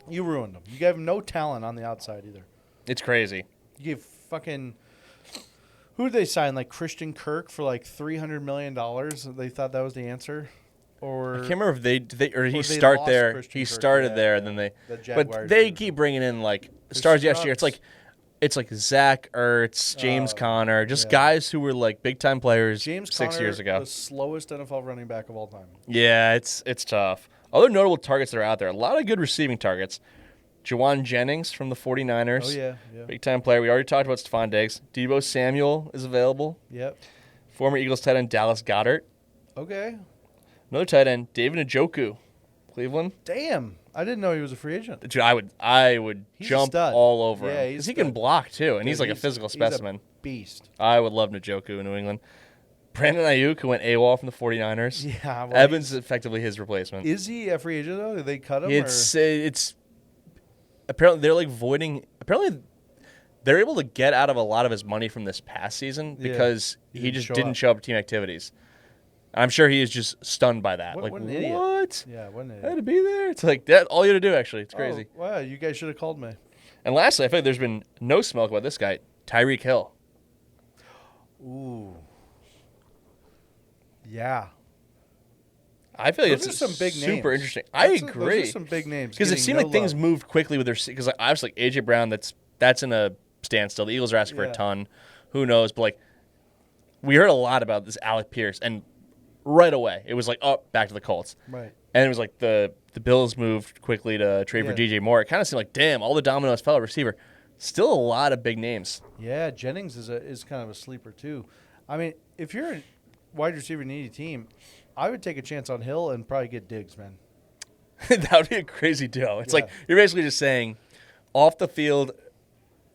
S1: you ruined him. You gave him no talent on the outside either.
S2: It's crazy.
S1: You gave fucking, who did they sign? Like Christian Kirk for like $300 million. They thought that was the answer. Or
S2: I can't remember if he start there. Christian he started Kirk, there, and then but they keep bringing in like stars yesterday. It's like Zach Ertz, James Conner, just guys who were like big time players 6 years ago.
S1: The slowest NFL running back of all time.
S2: Yeah, it's tough. Other notable targets that are out there, a lot of good receiving targets. Jawan Jennings from the 49ers.
S1: Oh, yeah.
S2: Big time player. We already talked about Stephon Diggs. Deebo Samuel is available.
S1: Yep.
S2: Former Eagles tight end Dallas Goedert.
S1: Okay.
S2: Another tight end, David Njoku, Cleveland.
S1: Damn. I didn't know he was a free agent.
S2: Dude, I would jump all over him.
S1: Because
S2: he can block, too, and he's like a physical specimen.
S1: He's a beast.
S2: I would love Njoku in New England. Brandon Ayuk, who went AWOL from the 49ers.
S1: Yeah. Well,
S2: Evans is effectively his replacement.
S1: Is he a free agent, though? Did they cut him?
S2: It's apparently they're like voiding. Apparently they're able to get out of a lot of his money from this past season because he just didn't show up to team activities. I'm sure he is just stunned by that.
S1: What
S2: what?
S1: Yeah, what an idiot.
S2: I had to be there. It's like that. All you had to do, actually. It's crazy.
S1: Oh, wow, you guys should have called me.
S2: And lastly, I feel like there's been no smoke about this guy, Tyreek Hill.
S1: Ooh. Yeah.
S2: I feel like
S1: those
S2: it's
S1: are some big
S2: super
S1: names.
S2: interesting. I agree.
S1: Those are some big names.
S2: Because it seemed like things moved quickly with their – because like, obviously like A.J. Brown, that's in a standstill. The Eagles are asking for a ton. Who knows? But like we heard a lot about this Alec Pierce. And right away. It was like, oh, back to the Colts.
S1: Right.
S2: And it was like the Bills moved quickly to trade for DJ Moore. It kind of seemed like, damn, all the dominoes fell at receiver. Still a lot of big names.
S1: Yeah, Jennings is kind of a sleeper too. I mean, if you're a wide receiver needy team, I would take a chance on Hill and probably get Diggs, man.
S2: That would be a crazy deal. It's like you're basically just saying, off the field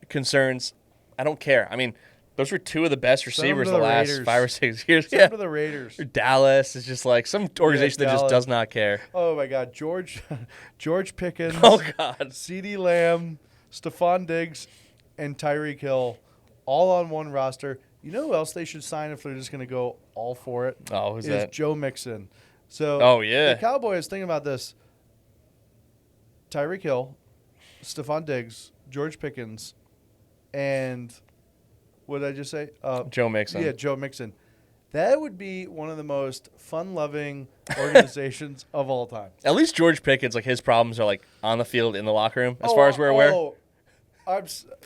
S2: concerns, I don't care. I mean, those were two of the best receivers the last
S1: Raiders.
S2: 5 or 6 years.
S1: Send them to the Raiders.
S2: Or Dallas is just like some organization that just does not care.
S1: Oh my God, George Pickens.
S2: Oh God,
S1: CeeDee Lamb, Stephon Diggs, and Tyreek Hill, all on one roster. You know who else they should sign if they're just going to go all for it?
S2: Oh, who's that?
S1: Joe Mixon. So,
S2: oh yeah,
S1: the Cowboys, thinking about this: Tyreek Hill, Stephon Diggs, George Pickens, and what did I just say?
S2: Joe Mixon.
S1: Yeah, Joe Mixon. That would be one of the most fun-loving organizations of all time.
S2: At least George Pickens, like his problems are like on the field in the locker room, as far as we're aware.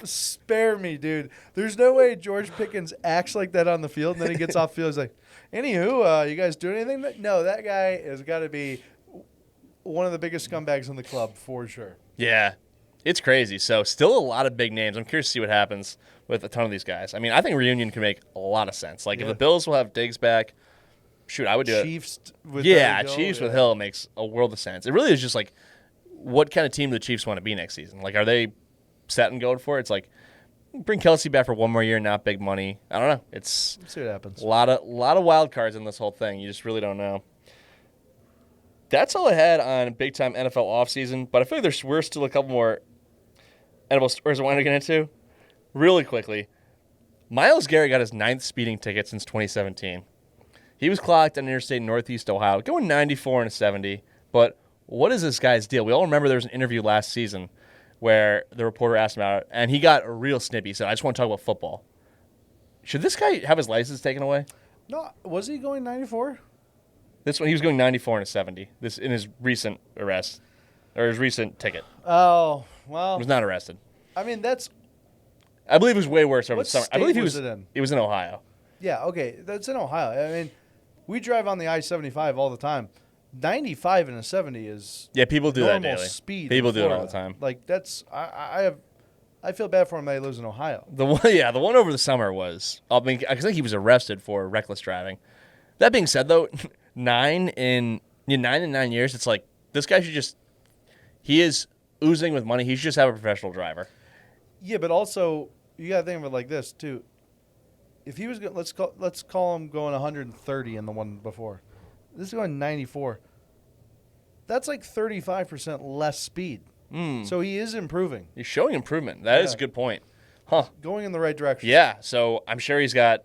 S1: Spare me, dude. There's no way George Pickens acts like that on the field, and then he gets off the field. He's like, anywho, you guys doing anything? No, that guy has got to be one of the biggest scumbags in the club for sure.
S2: Yeah, it's crazy. So still a lot of big names. I'm curious to see what happens with a ton of these guys. I mean, I think reunion can make a lot of sense. Like if the Bills will have Diggs back, shoot, I would do
S1: Chiefs
S2: it.
S1: With
S2: Chiefs with Hill makes a world of sense. It really is just like, what kind of team do the Chiefs want to be next season? Like, are they set and going for it? It's like, bring Kelsey back for one more year, not big money. I don't know. Let's
S1: see what happens.
S2: A lot of wild cards in this whole thing. You just really don't know. That's all I had on big time NFL offseason, but I feel like we're still a couple more NFL stories I want to get into. Really quickly, Myles Garrett got his 9th speeding ticket since 2017. He was clocked on Interstate Northeast Ohio, going 94 and a 70. But what is this guy's deal? We all remember there was an interview last season where the reporter asked him about it, and he got real snippy. He said, I just want to talk about football. Should this guy have his license taken away?
S1: No, was he going 94?
S2: This one, he was going 94 and a 70. This in his recent arrest, or his recent ticket.
S1: Oh, well.
S2: He was not arrested.
S1: I mean, that's...
S2: I believe it was way worse over the summer. I believe
S1: was it in?
S2: It was in Ohio.
S1: Yeah, okay. That's in Ohio. I mean, we drive on the I-75 all the time. 95 and a 70 is
S2: people do that daily.
S1: Speed.
S2: People do it all the time.
S1: Like that's I feel bad for him that he lives in Ohio.
S2: The one over the summer was. I think he was arrested for reckless driving. That being said, though, 9 in 9 years, it's like this guy should just. He is oozing with money. He should just have a professional driver.
S1: Yeah, but also you got to think of it like this too. If he was let's call him going 130 in the one before. This is going 94. That's like 35% less speed. So he is improving.
S2: He's showing improvement. That is a good point. Huh.
S1: Going in the right direction.
S2: Yeah, so I'm sure he's got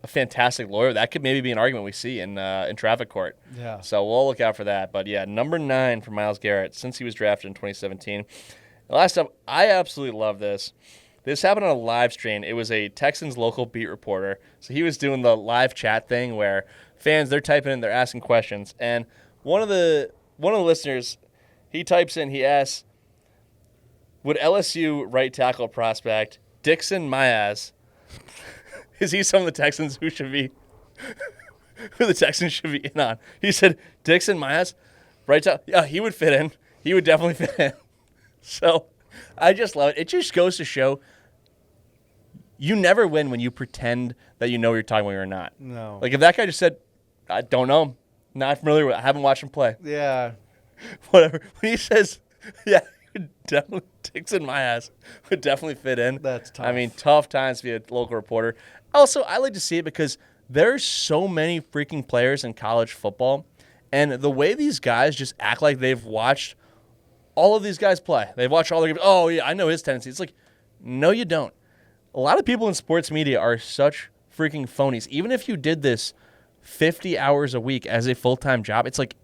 S2: a fantastic lawyer. That could maybe be an argument we see in traffic court.
S1: Yeah.
S2: So we'll look out for that. But, yeah, number 9 for Myles Garrett since he was drafted in 2017. Last up, I absolutely love this. This happened on a live stream. It was a Texans local beat reporter. So he was doing the live chat thing where fans, they're typing in, they're asking questions. And one of the listeners, he types in, he asks, would LSU right tackle prospect Dixon Myers, is he some of the Texans who the Texans should be in on? He said, Dixon Myers, right tackle, yeah, he would fit in. He would definitely fit in. So I just love it. It just goes to show you never win when you pretend that you know what you're talking about or not.
S1: No.
S2: Like if that guy just said, I don't know him, not familiar with it, I haven't watched him play.
S1: Yeah.
S2: Whatever. When he says, yeah, definitely Dixon my ass would definitely fit in.
S1: That's tough.
S2: I mean, tough times to be a local reporter. Also, I like to see it because there's so many freaking players in college football, and the way these guys just act like they've watched all of these guys play. They've watched all their games. Oh, yeah, I know his tendencies. It's like, no, you don't. A lot of people in sports media are such freaking phonies. Even if you did this 50 hours a week as a full-time job, it's like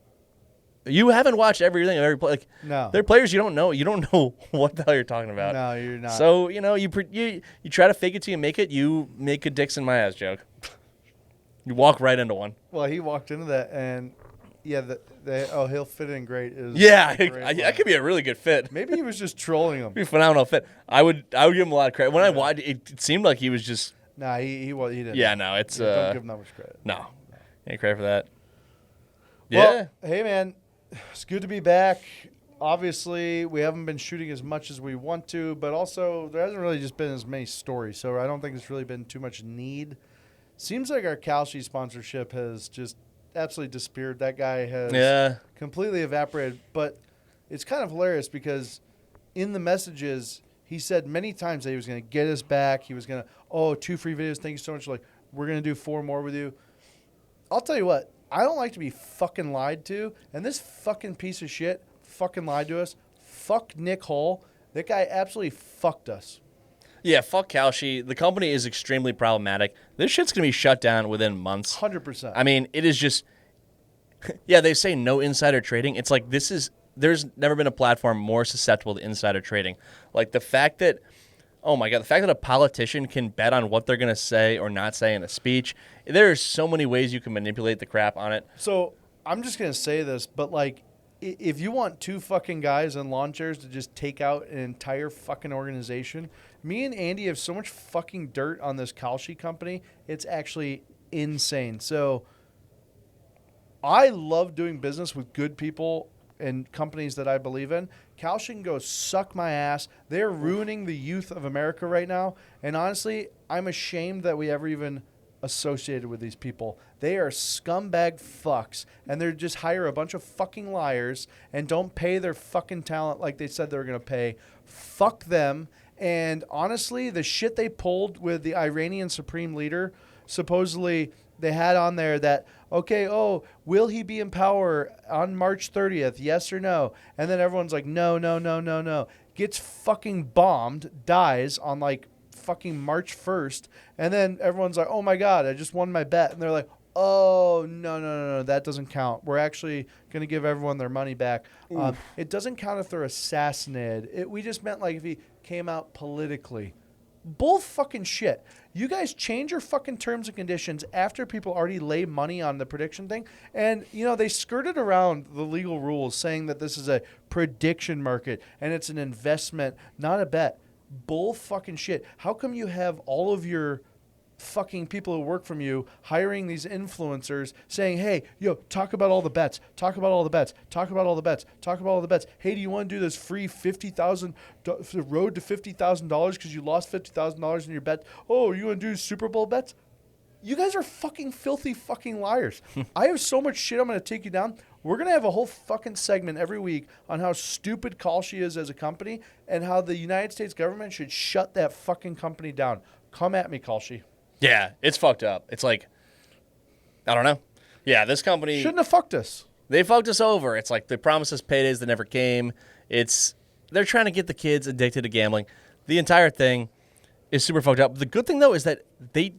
S2: you haven't watched everything of every play. Like,
S1: no.
S2: They're players you don't know. You don't know what the hell you're talking about.
S1: No, you're not.
S2: So, you know, you try to fake it till you make it. You make a Dixon my ass joke. You walk right into one.
S1: Well, he walked into that, and yeah, he'll fit in great.
S2: That could be a really good fit.
S1: Maybe he was just trolling him.
S2: Be a phenomenal fit. I would give him a lot of credit. When I watched, it seemed like he was just.
S1: Nah, he didn't.
S2: Yeah, no, it's.
S1: Don't give him that much credit.
S2: No. Can't credit for that.
S1: Well,
S2: Yeah.
S1: hey, man, it's good to be back. Obviously, we haven't been shooting as much as we want to, but also there hasn't really just been as many stories, so I don't think there's really been too much need. Seems like our Kalshi sponsorship has just absolutely disappeared. That guy has completely evaporated, but it's kind of hilarious because in the messages, he said many times that he was going to get us back. He was going to, 2 free videos. Thank you so much. Like, we're going to do 4 more with you. I'll tell you what, I don't like to be fucking lied to, and this fucking piece of shit fucking lied to us. Fuck Nick Hull. That guy absolutely fucked us.
S2: Yeah, fuck Kalshi. The company is extremely problematic. This shit's going to be shut down within months.
S1: 100%.
S2: I mean, it is just, yeah, they say no insider trading. It's like there's never been a platform more susceptible to insider trading. Like the fact that, oh my God, the fact that a politician can bet on what they're going to say or not say in a speech, there are so many ways you can manipulate the crap on it.
S1: So I'm just going to say this, but like, if you want 2 fucking guys in lawn chairs to just take out an entire fucking organization, me and Andy have so much fucking dirt on this Kalshi company. It's actually insane. So I love doing business with good people and companies that I believe in. Kalshi can go suck my ass. They're ruining the youth of America right now. And honestly, I'm ashamed that we ever even associated with these people. They are scumbag fucks, and they're just hire a bunch of fucking liars and don't pay their fucking talent like they said they were going to pay. Fuck them. And honestly, the shit they pulled with the Iranian supreme leader, supposedly they had on there that, okay, will he be in power on March 30th? Yes or no? And then everyone's like, no. Gets fucking bombed, dies on like fucking March 1st, and then everyone's like, oh my God, I just won my bet. And they're like, oh, no, that doesn't count. We're actually going to give everyone their money back. It doesn't count if they're assassinated. We just meant like if he came out politically. Bull fucking shit. You guys change your fucking terms and conditions after people already lay money on the prediction thing. And, they skirted around the legal rules saying that this is a prediction market and it's an investment, not a bet. Bull fucking shit. How come you have all of your fucking people who work from you hiring these influencers saying, hey, talk about all the bets. Talk about all the bets. Talk about all the bets. Talk about all the bets. Hey, do you want to do this free $50,000 road to $50,000 because you lost $50,000 in your bet? Oh, you want to do Super Bowl bets? You guys are fucking filthy fucking liars. I have so much shit I'm going to take you down. We're going to have a whole fucking segment every week on how stupid Kalshi is as a company and how the United States government should shut that fucking company down. Come at me, Kalshi.
S2: Yeah, it's fucked up. It's like, I don't know. Yeah, this company
S1: shouldn't have fucked us.
S2: They fucked us over. It's like they promised us paydays that never came. They're trying to get the kids addicted to gambling. The entire thing is super fucked up. The good thing, though, is that they've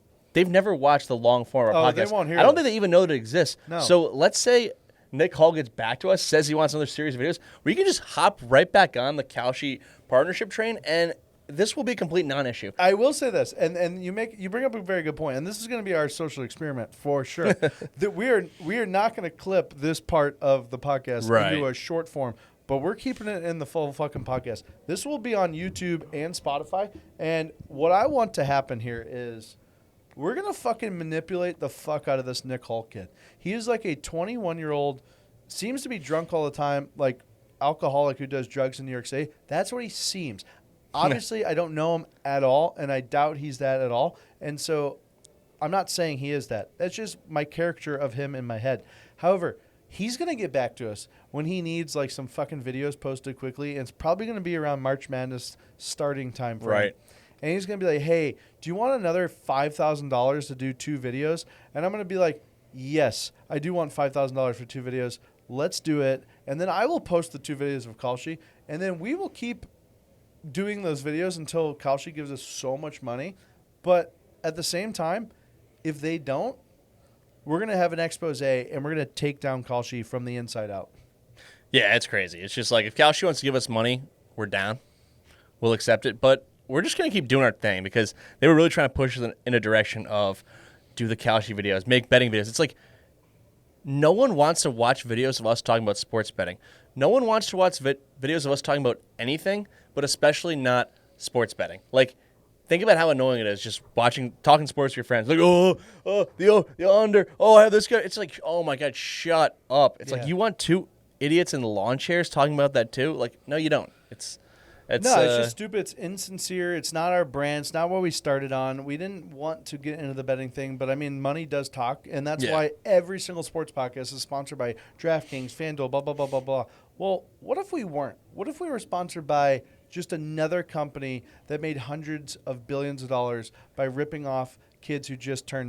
S2: never watched the long form of our podcast.
S1: They won't hear
S2: I don't
S1: this.
S2: think they even know that it exists.
S1: No.
S2: So let's say Nick Hull gets back to us, says he wants another series of videos, we can just hop right back on the Kalshi partnership train, and this will be a complete non-issue.
S1: I will say this, and you bring up a very good point, and this is going to be our social experiment for sure. That we are not going to clip this part of the podcast into a short form, but we're keeping it in the full fucking podcast. This will be on YouTube and Spotify, and what I want to happen here is we're going to fucking manipulate the fuck out of this Nick Hull kid. He is like a 21-year-old, seems to be drunk all the time, like alcoholic who does drugs in New York City. That's what he seems. Obviously, I don't know him at all, and I doubt he's that at all. And so I'm not saying he is that. That's just my caricature of him in my head. However, he's going to get back to us when he needs like some fucking videos posted quickly, and it's probably going to be around March Madness starting time frame.
S2: Right.
S1: And he's going to be like, hey, do you want another $5,000 to do 2 videos? And I'm going to be like, yes, I do want $5,000 for 2 videos. Let's do it. And then I will post the 2 videos of Kalshi, and then we will keep doing those videos until Kalshi gives us so much money. But at the same time, if they don't, we're going to have an expose and we're going to take down Kalshi from the inside out.
S2: Yeah, it's crazy. It's just like if Kalshi wants to give us money, we're down. We'll accept it. But we're just going to keep doing our thing because they were really trying to push us in a direction of do the Kalshi videos, make betting videos. It's like no one wants to watch videos of us talking about sports betting. No one wants to watch videos of us talking about anything, but especially not sports betting. Like, think about how annoying it is just talking sports with your friends. Like, the under. Oh, I have this guy. It's like, oh my God, shut up. It's like, you want two idiots in lawn chairs talking about that too? Like, no, you don't. It's
S1: just stupid. It's insincere. It's not our brand. It's not what we started on. We didn't want to get into the betting thing, but I mean, money does talk, and that's why every single sports podcast is sponsored by DraftKings, FanDuel, blah, blah, blah, blah, blah. Well, what if we weren't? What if we were sponsored by just another company that made hundreds of billions of dollars by ripping off kids who just turned 19?